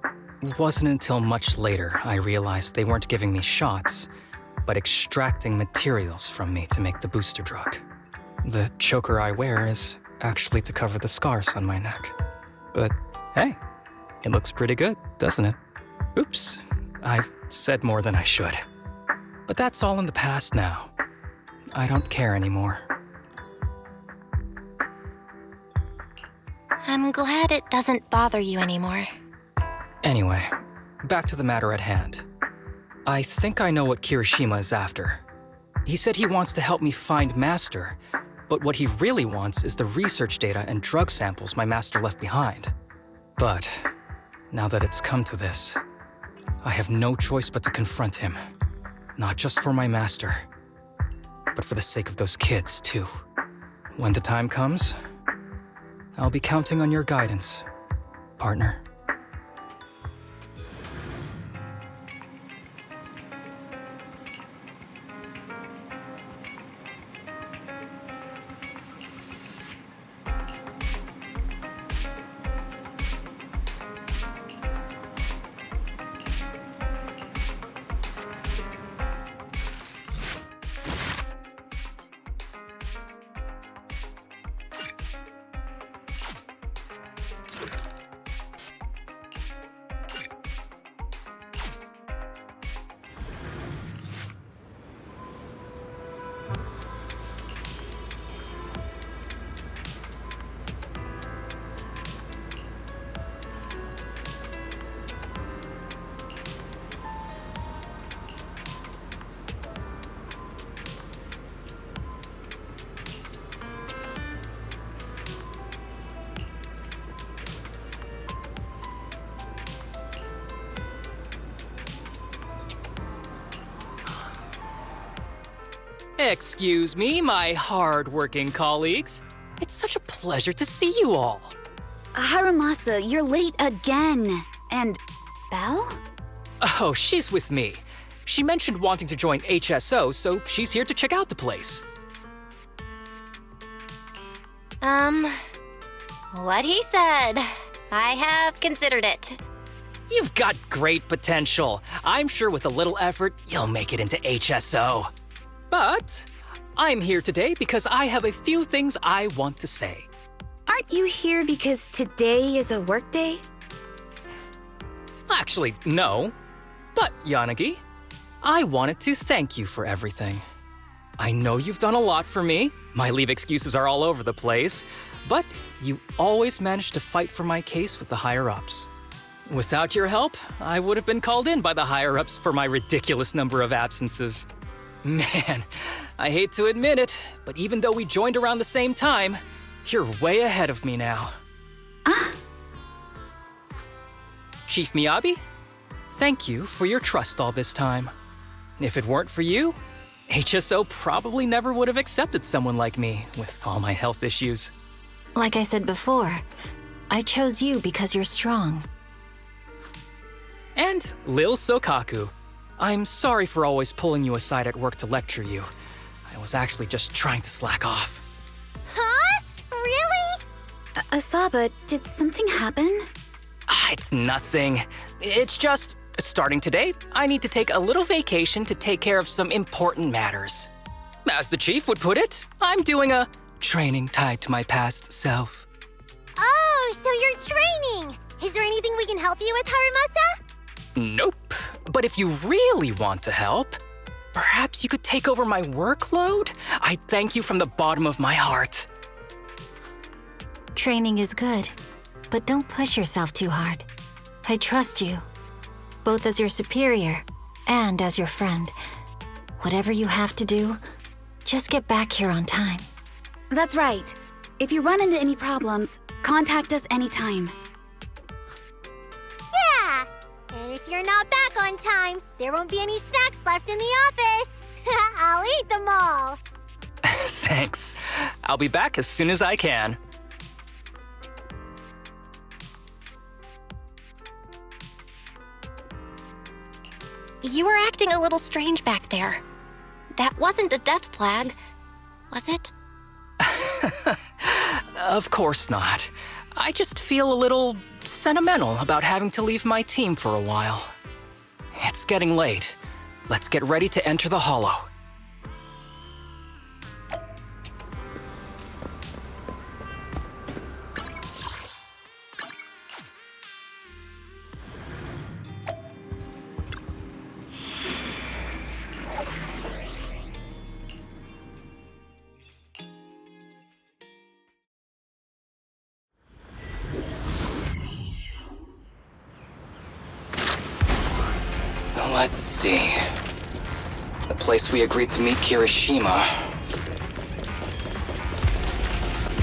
A: wasn't until much later I realized they weren't giving me shots, but extracting materials from me to make the booster drug. The choker I wear is actually to cover the scars on my neck. But hey, it looks pretty good, doesn't it? Oops, I've said more than I should. But that's all in the past now. I don't care anymore.
F: I'm glad it doesn't bother you anymore.
A: Anyway, back to the matter at hand. I think I know what Kirishima is after. He said he wants to help me find Master, but what he really wants is the research data and drug samples my Master left behind. But now that it's come to this, I have no choice but to confront him. Not just for my Master, but for the sake of those kids, too. When the time comes, I'll be counting on your guidance, partner. Excuse me, my hard-working colleagues. It's such a pleasure to see you all.
C: Harumasa, you're late again. And Belle?
A: Oh, she's with me. She mentioned wanting to join HSO, so she's here to check out the place.
F: What he said. I have considered it.
A: You've got great potential. I'm sure with a little effort, you'll make it into HSO. But I'm here today because I have a few things I want to say.
C: Aren't you here because today is a work day?
A: Actually, no. But, Yanagi, I wanted to thank you for everything. I know you've done a lot for me. My leave excuses are all over the place. But you always managed to fight for my case with the higher-ups. Without your help, I would have been called in by the higher-ups for my ridiculous number of absences. Man, I hate to admit it, but even though we joined around the same time, you're way ahead of me now. Chief Miyabi, thank you for your trust all this time. If it weren't for you, HSO probably never would have accepted someone like me with all my health issues.
B: Like I said before, I chose you because you're strong.
A: And Lil Sokaku, I'm sorry for always pulling you aside at work to lecture you. I was actually just trying to slack off.
D: Huh? Really?
C: Asaba, did something happen?
A: It's nothing. It's just, starting today, I need to take a little vacation to take care of some important matters. As the chief would put it, I'm doing a training tied to my past self.
D: Oh, so you're training! Is there anything we can help you with, Harumasa?
A: Nope. But if you really want to help, perhaps you could take over my workload? I thank you from the bottom of my heart.
B: Training is good, but don't push yourself too hard. I trust you, both as your superior and as your friend. Whatever you have to do, just get back here on time.
C: That's right. If you run into any problems, contact us anytime.
D: Yeah! And if you're not back on time, there won't be any snacks left in the office. I'll eat them all.
A: Thanks. I'll be back as soon as I can.
F: You were acting a little strange back there. That wasn't a death flag, was it?
A: Of course not. I just feel a little sentimental about having to leave my team for a while. It's getting late. Let's get ready to enter the Hollow. Let's see. The place we agreed to meet Kirishima.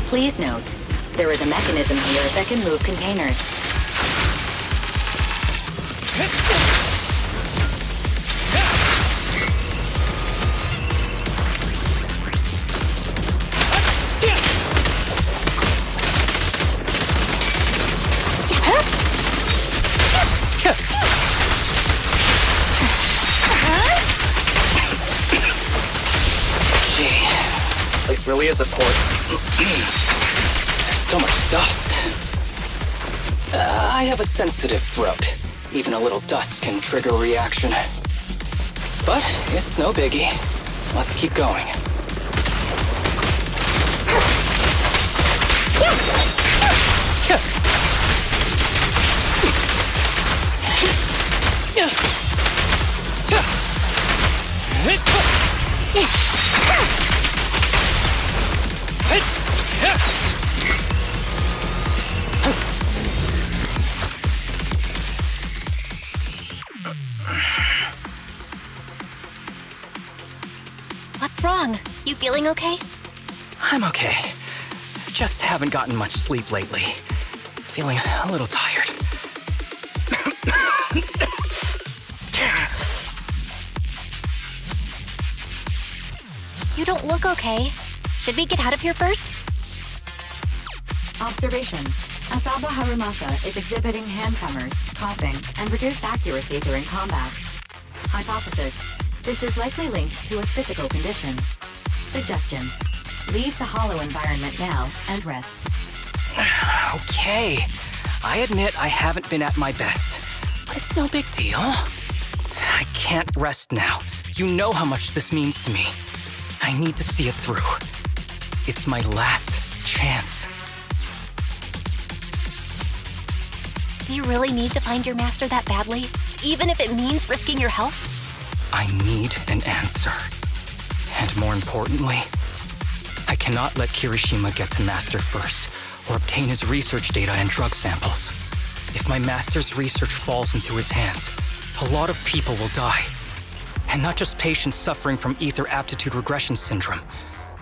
O: Please note, there is a mechanism here that can move containers.
A: This really is a port. There's so much dust. I have a sensitive throat. Even a little dust can trigger a reaction. But it's no biggie. Let's keep going.
F: What's wrong? You feeling okay?
A: I'm okay. Just haven't gotten much sleep lately. Feeling a little tired.
F: You don't look okay. Should we get out of here first?
O: Observation. Asaba Harumasa is exhibiting hand tremors, coughing, and reduced accuracy during combat. Hypothesis. This is likely linked to his physical condition. Suggestion. Leave the hollow environment now and rest.
A: Okay. I admit I haven't been at my best, but it's no big deal. I can't rest now. You know how much this means to me. I need to see it through. It's my last chance.
F: Do you really need to find your master that badly? Even if it means risking your health?
A: I need an answer. And more importantly, I cannot let Kirishima get to Master first, or obtain his research data and drug samples. If my Master's research falls into his hands, a lot of people will die. And not just patients suffering from ether aptitude regression syndrome,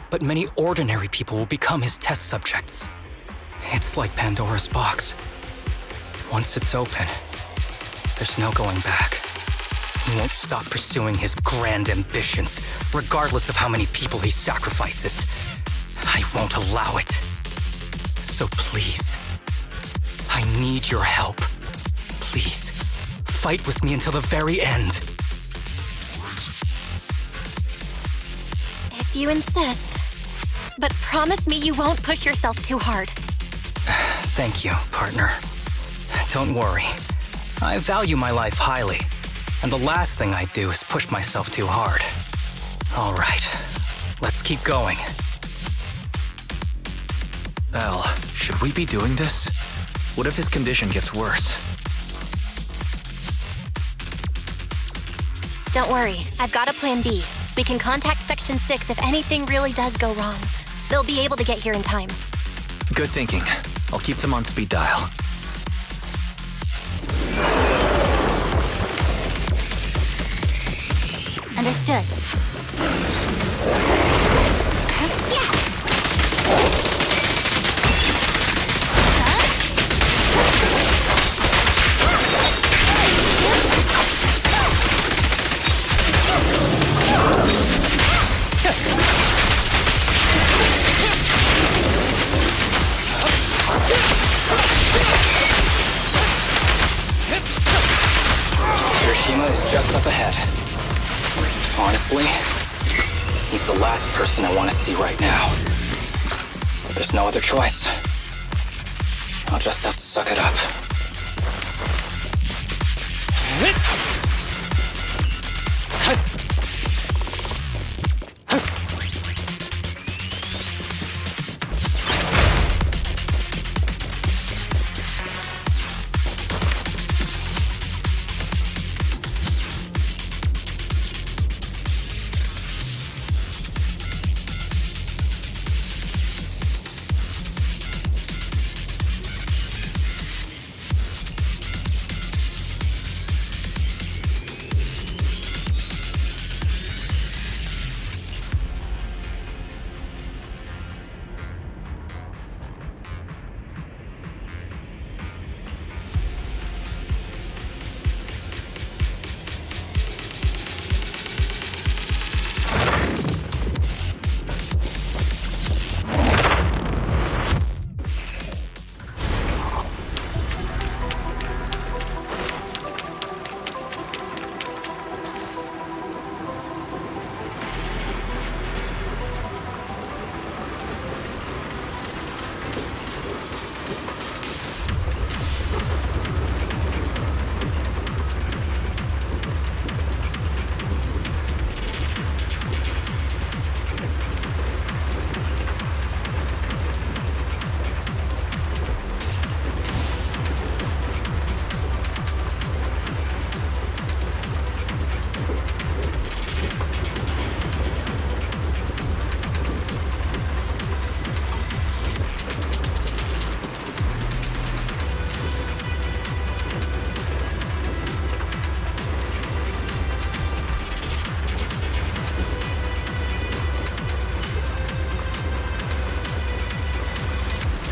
A: but many ordinary people will become his test subjects. It's like Pandora's box. Once it's open, there's no going back. He won't stop pursuing his grand ambitions, regardless of how many people he sacrifices. I won't allow it. So please, I need your help. Please, fight with me until the very end.
F: If you insist. But promise me you won't push yourself too hard.
A: Thank you, partner. Don't worry. I value my life highly, and the last thing I do is push myself too hard. All right, let's keep going.
E: Al, should we be doing this? What if his condition gets worse?
F: Don't worry, I've got a plan B. We can contact Section 6 if anything really does go wrong. They'll be able to get here in time.
E: Good thinking. I'll keep them on speed dial.
D: Understood.
A: Kirishima is just up ahead. Honestly, he's the last person I want to see right now. But there's no other choice. I'll just have to suck it up.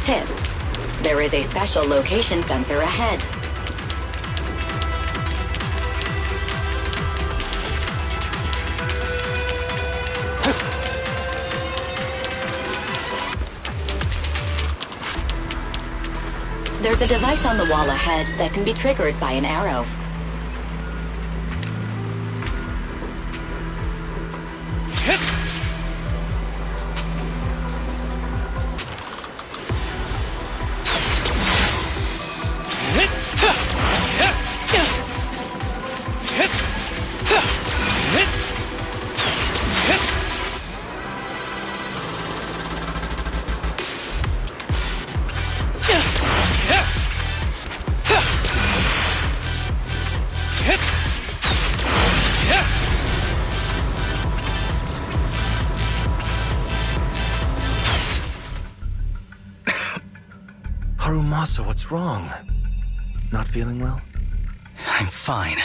O: Tip: there is a special location sensor ahead. There's a device on the wall ahead that can be triggered by an arrow.
I: Harumasa, what's wrong? Not feeling well?
A: I'm fine.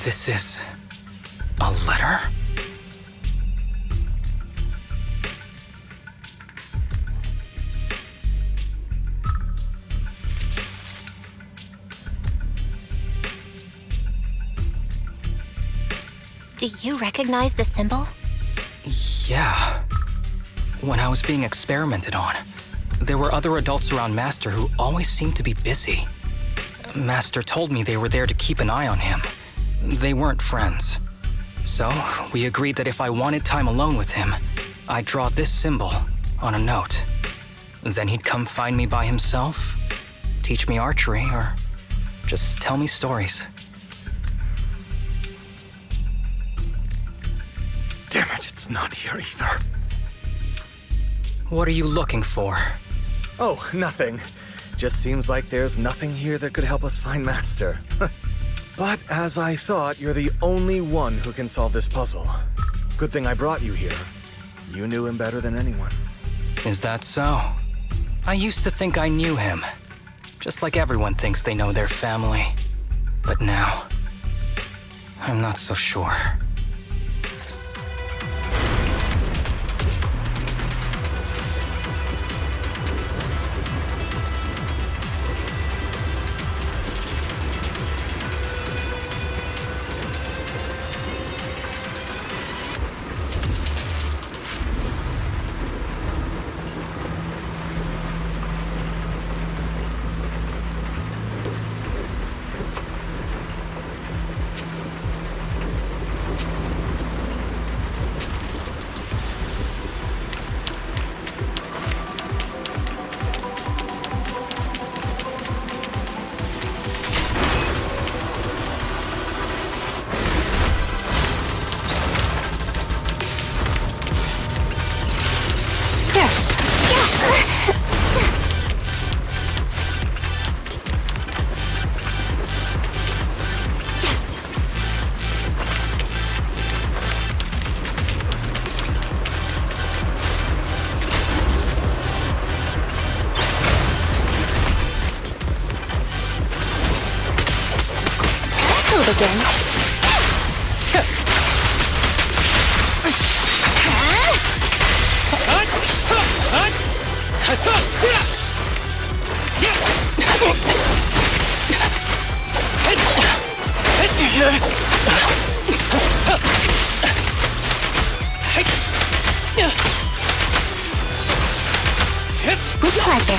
A: This is a letter?
F: Do you recognize the symbol?
A: Yeah. When I was being experimented on, there were other adults around Master who always seemed to be busy. Master told me they were there to keep an eye on him. They weren't friends. So, we agreed that if I wanted time alone with him, I'd draw this symbol on a note. Then he'd come find me by himself, teach me archery, or just tell me stories.
I: Damn it, it's not here either.
A: What are you looking for?
I: Oh, nothing. Just seems like there's nothing here that could help us find Master. But as I thought, you're the only one who can solve this puzzle. Good thing I brought you here. You knew him better than anyone.
A: Is that so? I used to think I knew him. Just like everyone thinks they know their family. But now, I'm not so sure.
B: Again. With pleasure.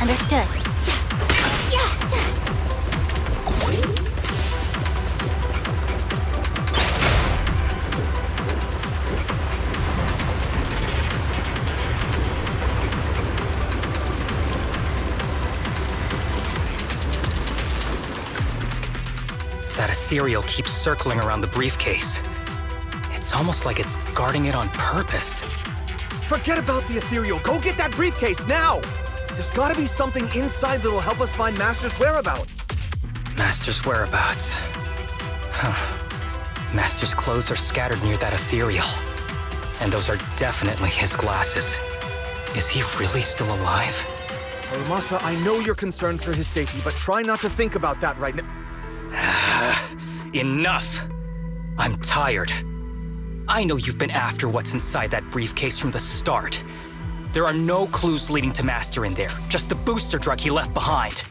D: Understood.
A: That ethereal keeps circling around the briefcase. It's almost like it's guarding it on purpose.
G: Forget about the ethereal. Go get that briefcase now! There's gotta be something inside that'll help us find Master's whereabouts.
A: Master's whereabouts. Huh. Master's clothes are scattered near that ethereal. And those are definitely his glasses. Is he really still alive?
G: Harumasa, I know you're concerned for his safety, but try not to think about that right now.
A: Enough! I'm tired. I know you've been after what's inside that briefcase from the start. There are no clues leading to Master in there, just the booster drug he left behind.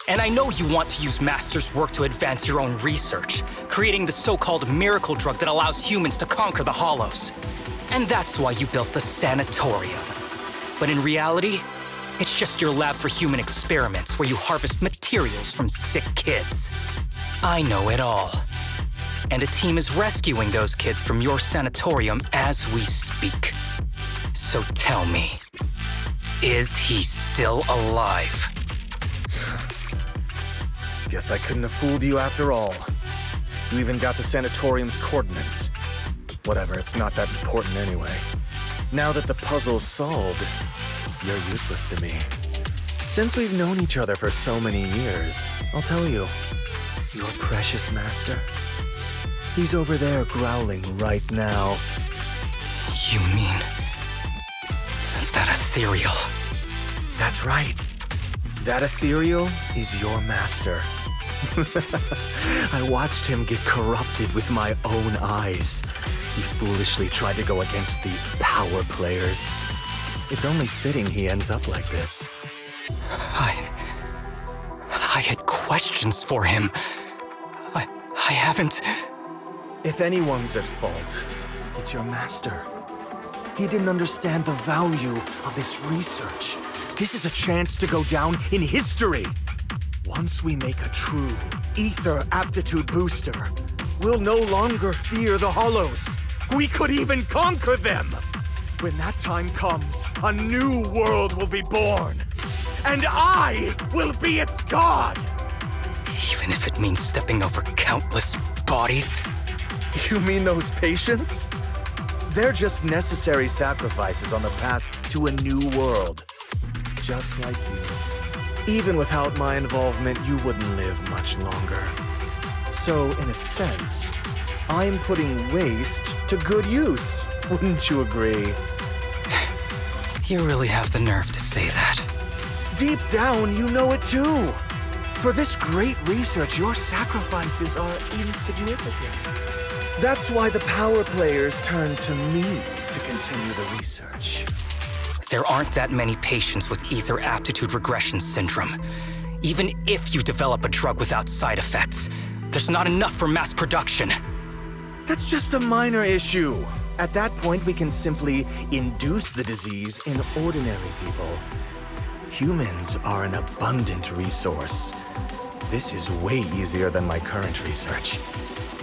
A: And I know you want to use Master's work to advance your own research, creating the so-called miracle drug that allows humans to conquer the Hollows. And that's why you built the sanatorium. But in reality, It's just your lab for human experiments where you harvest materials from sick kids. I know it all. And a team is rescuing those kids from your sanatorium as we speak. So tell me, is he still alive?
I: Guess I couldn't have fooled you after all. You even got the sanatorium's coordinates. Whatever, it's not that important anyway. Now that the puzzle's solved, you're useless to me. Since we've known each other for so many years, I'll tell you, your precious master, he's over there growling right now.
A: You mean that ethereal?
I: That's right. That ethereal is your master. I watched him get corrupted with my own eyes. He foolishly tried to go against the power players. It's only fitting he ends up like this.
A: I had questions for him. I haven't...
I: If anyone's at fault, it's your master. He didn't understand the value of this research. This is a chance to go down in history. Once we make a true ether aptitude booster, we'll no longer fear the Hollows. We could even conquer them. When that time comes, a new world will be born. And I will be its god!
A: Even if it means stepping over countless bodies?
I: You mean those patients? They're just necessary sacrifices on the path to a new world. Just like you. Even without my involvement, you wouldn't live much longer. So, in a sense, I'm putting waste to good use. Wouldn't you agree?
A: You really have the nerve to say that.
I: Deep down, you know it too. For this great research, your sacrifices are insignificant. That's why the power players turn to me to continue the research.
A: There aren't that many patients with ether aptitude regression syndrome. Even if you develop a drug without side effects, there's not enough for mass production.
I: That's just a minor issue. At that point, we can simply induce the disease in ordinary people. Humans are an abundant resource. This is way easier than my current research.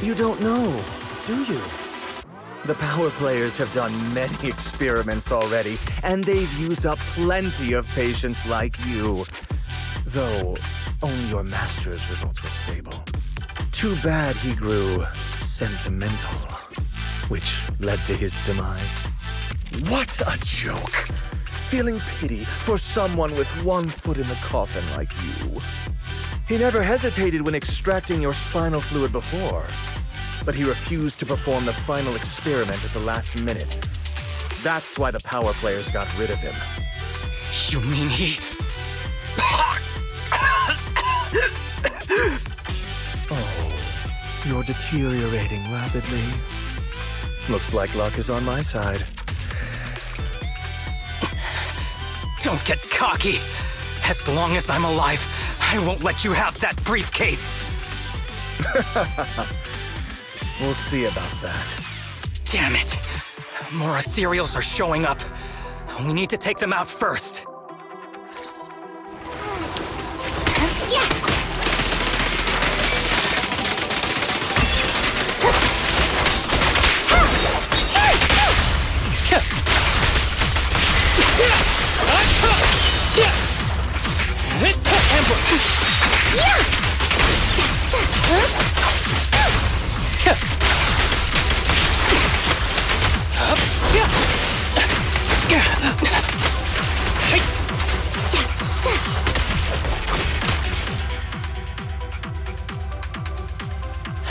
I: You don't know, do you? The power players have done many experiments already, and they've used up plenty of patients like you. Though, only your master's results were stable. Too bad he grew sentimental, which led to his demise. What a joke! Feeling pity for someone with one foot in the coffin like you. He never hesitated when extracting your spinal fluid before, but he refused to perform the final experiment at the last minute. That's why the power players got rid of him.
A: You mean he...
I: Oh, you're deteriorating rapidly. Looks like luck is on my side.
A: Don't get cocky. As long as I'm alive, I won't let you have that briefcase.
I: We'll see about that.
A: Damn it. More ethereals are showing up. We need to take them out first.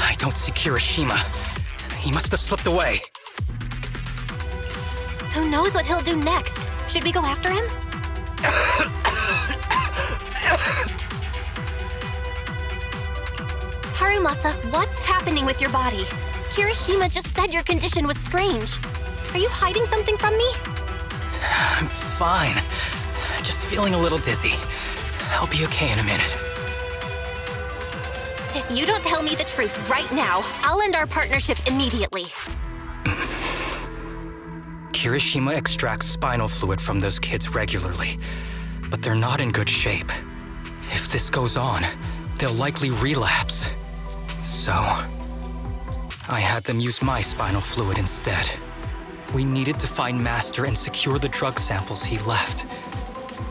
A: I don't see Kirishima. He must have slipped away.
F: Who knows what he'll do next? Should we go after him? Harumasa, what's happening with your body? Kirishima just said your condition was strange. Are you hiding something from me?
A: I'm fine. Just feeling a little dizzy. I'll be okay in a minute.
F: If you don't tell me the truth right now, I'll end our partnership immediately.
A: Kirishima extracts spinal fluid from those kids regularly. but they're not in good shape. If this goes on, they'll likely relapse. So, I had them use my spinal fluid instead. We needed to find Master and secure the drug samples he left.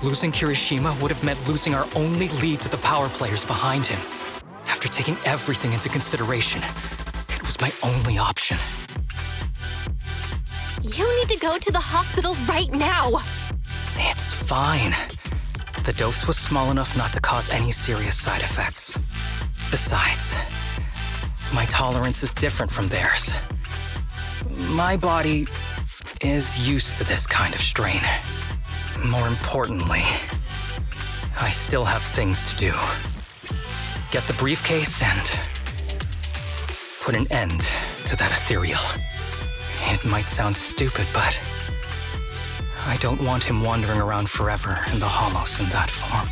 A: Losing Kirishima would have meant losing our only lead to the power players behind him. After taking everything into consideration, it was my only option.
F: You need to go to the hospital right now!
A: It's fine. The dose was small enough not to cause any serious side effects. Besides, my tolerance is different from theirs. My body is used to this kind of strain. More importantly, I still have things to do. Get the briefcase and put an end to that ethereal. It might sound stupid, but I don't want him wandering around forever in the hollows in that form.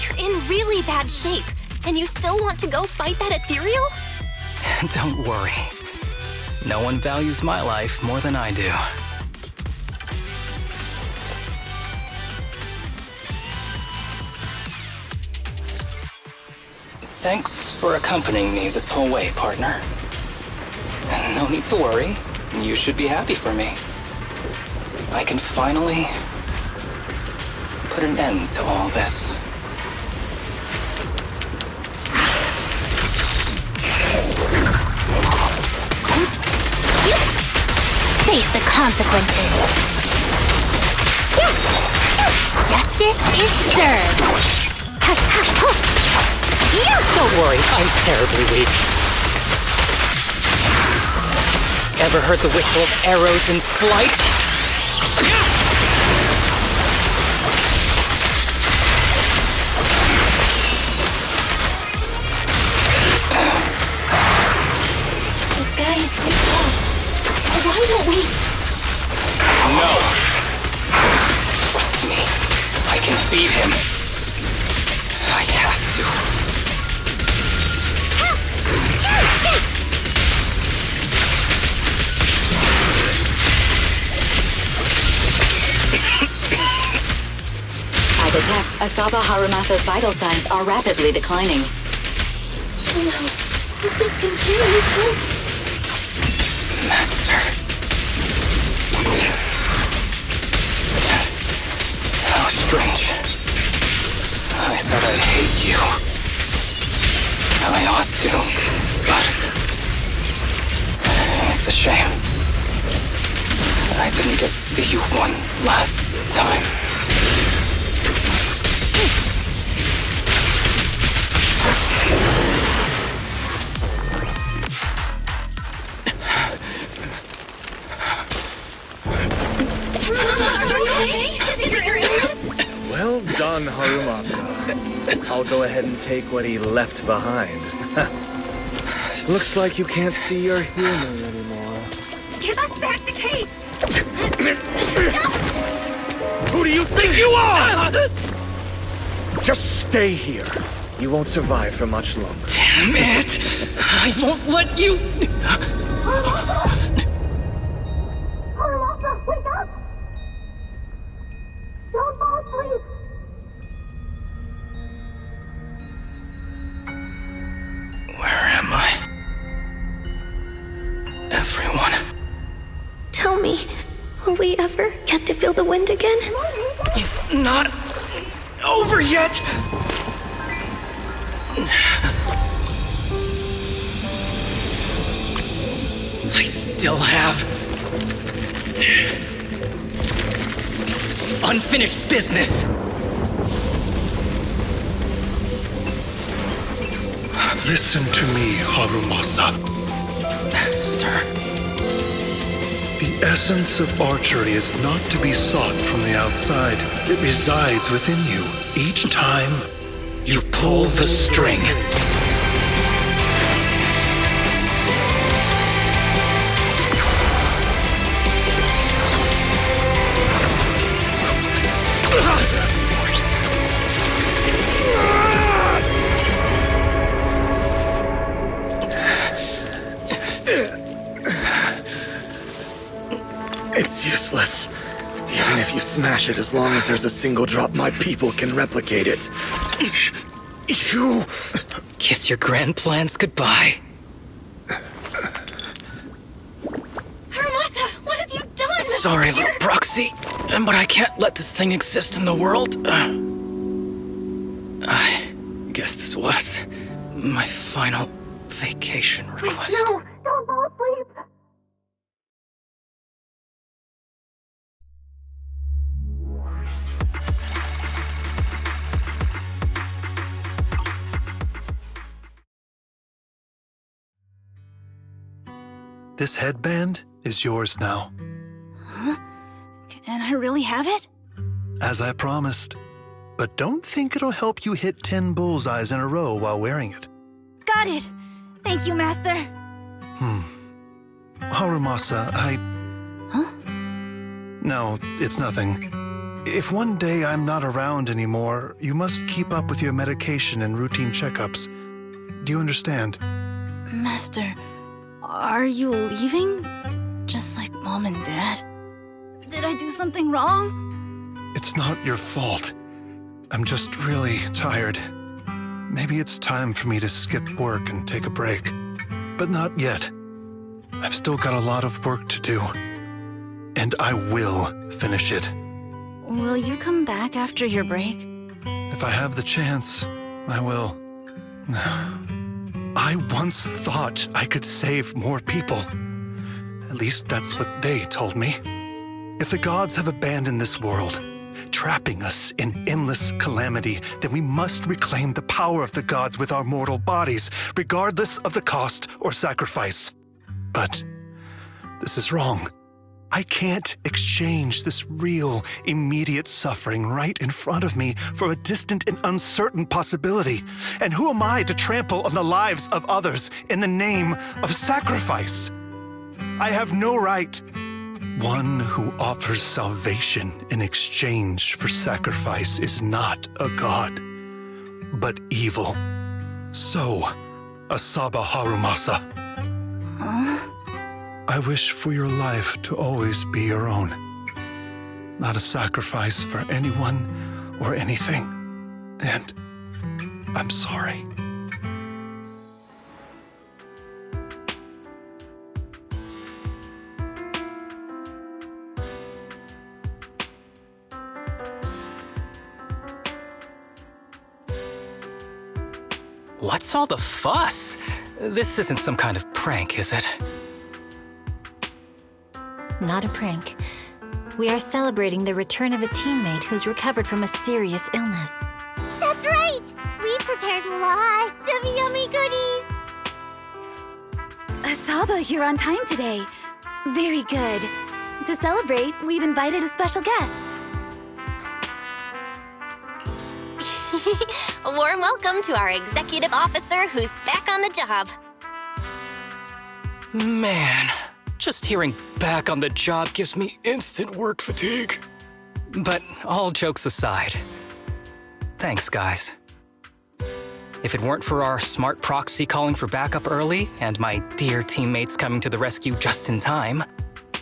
F: You're in really bad shape, and you still want to go fight that ethereal?
A: Don't worry. No one values my life more than I do. Thanks for accompanying me this whole way, partner. No need to worry. You should be happy for me. I can finally put an end to all this.
D: Face the consequences. Justice is served.
A: Don't worry, I'm terribly weak. Ever heard the whistle of arrows in flight?
F: This guy is too tough. Why don't we?
A: No. Trust me, I can beat him. I have to.
O: I detect Asaba Harumasa's vital signs are rapidly declining.
F: Oh no. If this continues, help!
A: Master. How strange. I thought I'd hate you. I ought to, but it's a shame. I didn't get to see you one last time.
I: Well done, Harumasa. I'll go ahead and take what he left behind. Looks like you can't see your human anymore.
J: Give us back the case!
I: Who do you think you are? Just stay here. You won't survive for much longer.
A: Damn it! I won't let you...
J: Harumasa, wake up! Don't fall asleep!
A: Where am I? Everyone.
K: Tell me, will we ever get to feel the wind again?
A: It's not over yet! I still have unfinished business.
N: Listen to me, Harumasa.
A: Master.
N: The essence of archery is not to be sought from the outside. It resides within you. Each time
A: You pull the string.
I: It's useless. Even if you smash it as long as there's a single drop my people can replicate it. You...
A: Kiss your grand plans goodbye.
K: Harumasa, what have you done?
A: Sorry, little proxy, but I can't let this thing exist in the world. I guess this was my final vacation request.
K: No, don't fall asleep.
N: This headband is yours now.
M: Huh? Can I really have it?
N: As I promised. But don't think it'll help you hit 10 bullseyes in a row while wearing it.
M: Got it! Thank you, Master!
N: Harumasa,
M: Huh?
N: No, it's nothing. If one day I'm not around anymore, you must keep up with your medication and routine checkups. Do you understand?
M: Master, are you leaving? Just like Mom and Dad? Did I do something wrong?
N: It's not your fault. I'm just really tired. Maybe it's time for me to skip work and take a break. But not yet. I've still got a lot of work to do. And I will finish it.
M: Will you come back after your break?
N: If I have the chance, I will. I once thought I could save more people. At least that's what they told me. If the gods have abandoned this world, trapping us in endless calamity, then we must reclaim the power of the gods with our mortal bodies, regardless of the cost or sacrifice. But this is wrong. I can't exchange this real, immediate suffering right in front of me for a distant and uncertain possibility. And who am I to trample on the lives of others in the name of sacrifice? I have no right. One who offers salvation in exchange for sacrifice is not a god, but evil. So, Asaba Harumasa.
M: Huh?
N: I wish for your life to always be your own. Not a sacrifice for anyone or anything. And I'm sorry.
A: What's all the fuss? This isn't some kind of prank, is it?
B: Not a prank. We are celebrating the return of a teammate who's recovered from a serious illness.
D: That's right! We've prepared lots of yummy goodies!
C: Asaba, you're on time today. Very good. To celebrate, we've invited a special guest.
F: A warm welcome to our executive officer who's back on the job.
A: Man, just hearing back on the job gives me instant work fatigue. But all jokes aside, thanks, guys. If it weren't for our smart proxy calling for backup early and my dear teammates coming to the rescue just in time,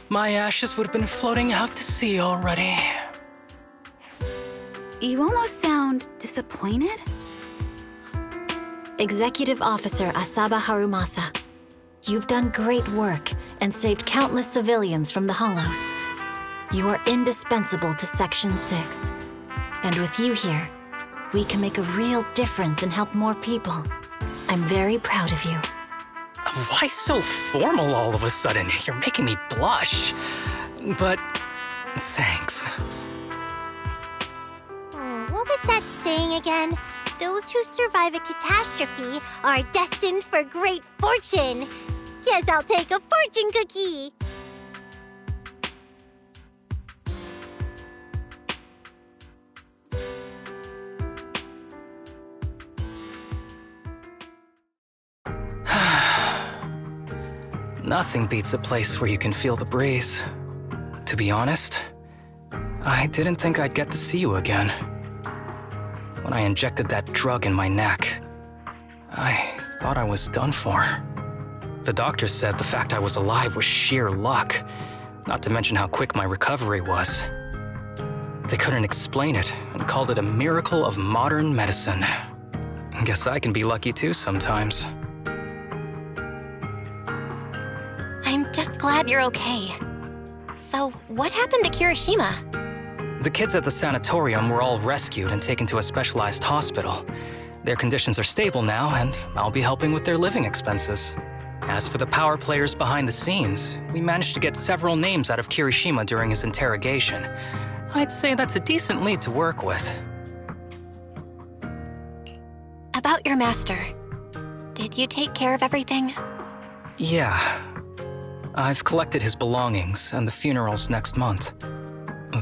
A: my ashes would have been floating out to sea already.
C: You almost sound disappointed?
B: Executive Officer Asaba Harumasa, you've done great work and saved countless civilians from the Hollows. You are indispensable to Section 6. And with you here, we can make a real difference and help more people. I'm very proud of you.
A: Why so formal all of a sudden? You're making me blush. But thanks.
D: What was that saying again? Those who survive a catastrophe are destined for great fortune. Guess I'll take a fortune cookie.
A: Nothing beats a place where you can feel the breeze. To be honest, I didn't think I'd get to see you again. When I injected that drug in my neck, I thought I was done for. The doctor said the fact I was alive was sheer luck, not to mention how quick my recovery was. They couldn't explain it and called it a miracle of modern medicine. Guess I can be lucky too sometimes.
F: I'm just glad you're okay. So, what happened to Kirishima?
A: The kids at the sanatorium were all rescued and taken to a specialized hospital. Their conditions are stable now, and I'll be helping with their living expenses. As for the power players behind the scenes, we managed to get several names out of Kirishima during his interrogation. I'd say that's a decent lead to work with.
F: About your master. Did you take care of everything?
A: Yeah. I've collected his belongings, and the funeral's next month.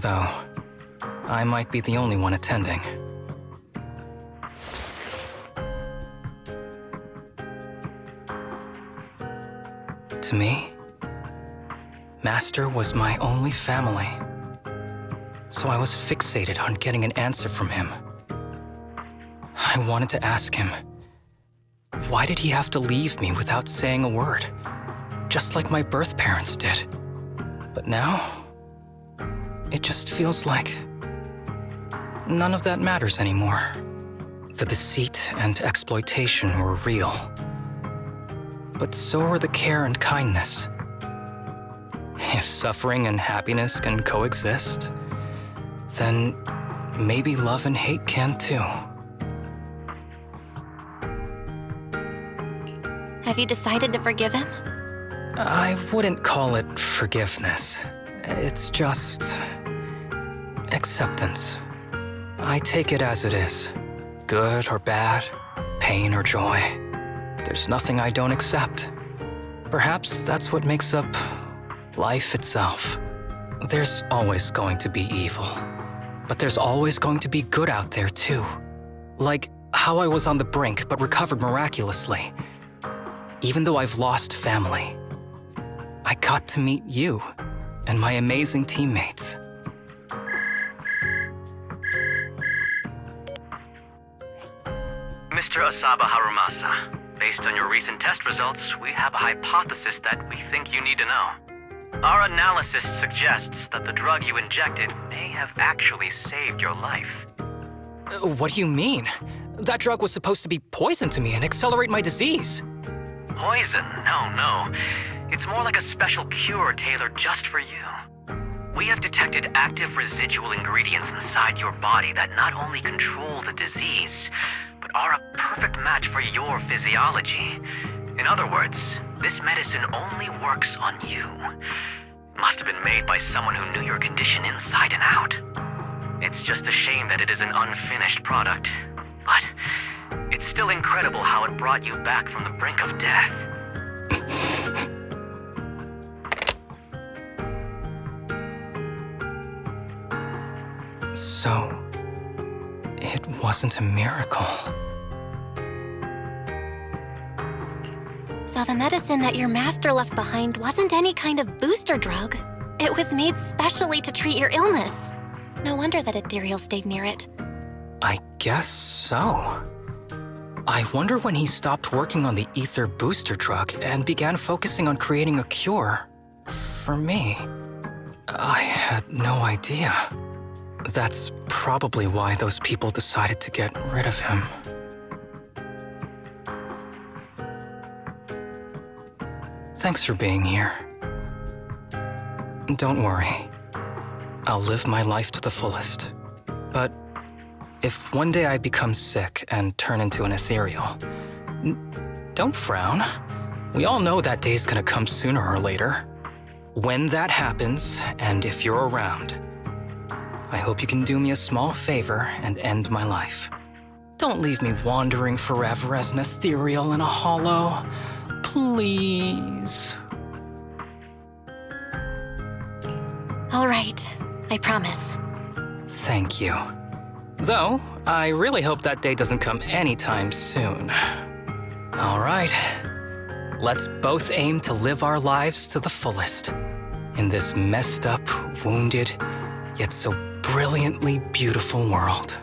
A: Though, I might be the only one attending. To me, Master was my only family. So I was fixated on getting an answer from him. I wanted to ask him, why did he have to leave me without saying a word? Just like my birth parents did. But now, it just feels like none of that matters anymore. The deceit and exploitation were real. But so were the care and kindness. If suffering and happiness can coexist, then maybe love and hate can too.
F: Have you decided to forgive him?
A: I wouldn't call it forgiveness. It's just acceptance. I take it as it is, good or bad, pain or joy. There's nothing I don't accept. Perhaps that's what makes up life itself. There's always going to be evil, but there's always going to be good out there too. Like how I was on the brink but recovered miraculously. Even though I've lost family, I got to meet you and my amazing teammates.
P: Mr. Asaba Harumasa, based on your recent test results, we have a hypothesis that we think you need to know. Our analysis suggests that the drug you injected may have actually saved your life.
A: What do you mean? That drug was supposed to be poison to me and accelerate my disease.
P: Poison? No. It's more like a special cure tailored just for you. We have detected active residual ingredients inside your body that not only control the disease, but are a perfect match for your physiology. In other words, this medicine only works on you. It must have been made by someone who knew your condition inside and out. It's just a shame that it is an unfinished product. But it's still incredible how it brought you back from the brink of death.
A: So, it wasn't a miracle.
F: So the medicine that your master left behind wasn't any kind of booster drug. It was made specially to treat your illness. No wonder that Ethereal stayed near it.
A: I guess so. I wonder when he stopped working on the ether booster drug and began focusing on creating a cure for me. I had no idea. That's probably why those people decided to get rid of him. Thanks for being here. Don't worry. I'll live my life to the fullest. But if one day I become sick and turn into an ethereal, don't frown. We all know that day's gonna come sooner or later. When that happens, and if you're around, I hope you can do me a small favor and end my life. Don't leave me wandering forever as an ethereal in a hollow. Please.
F: All right, I promise.
A: Thank you. Though, I really hope that day doesn't come anytime soon. All right. Let's both aim to live our lives to the fullest in this messed up, wounded, yet so brilliantly beautiful world.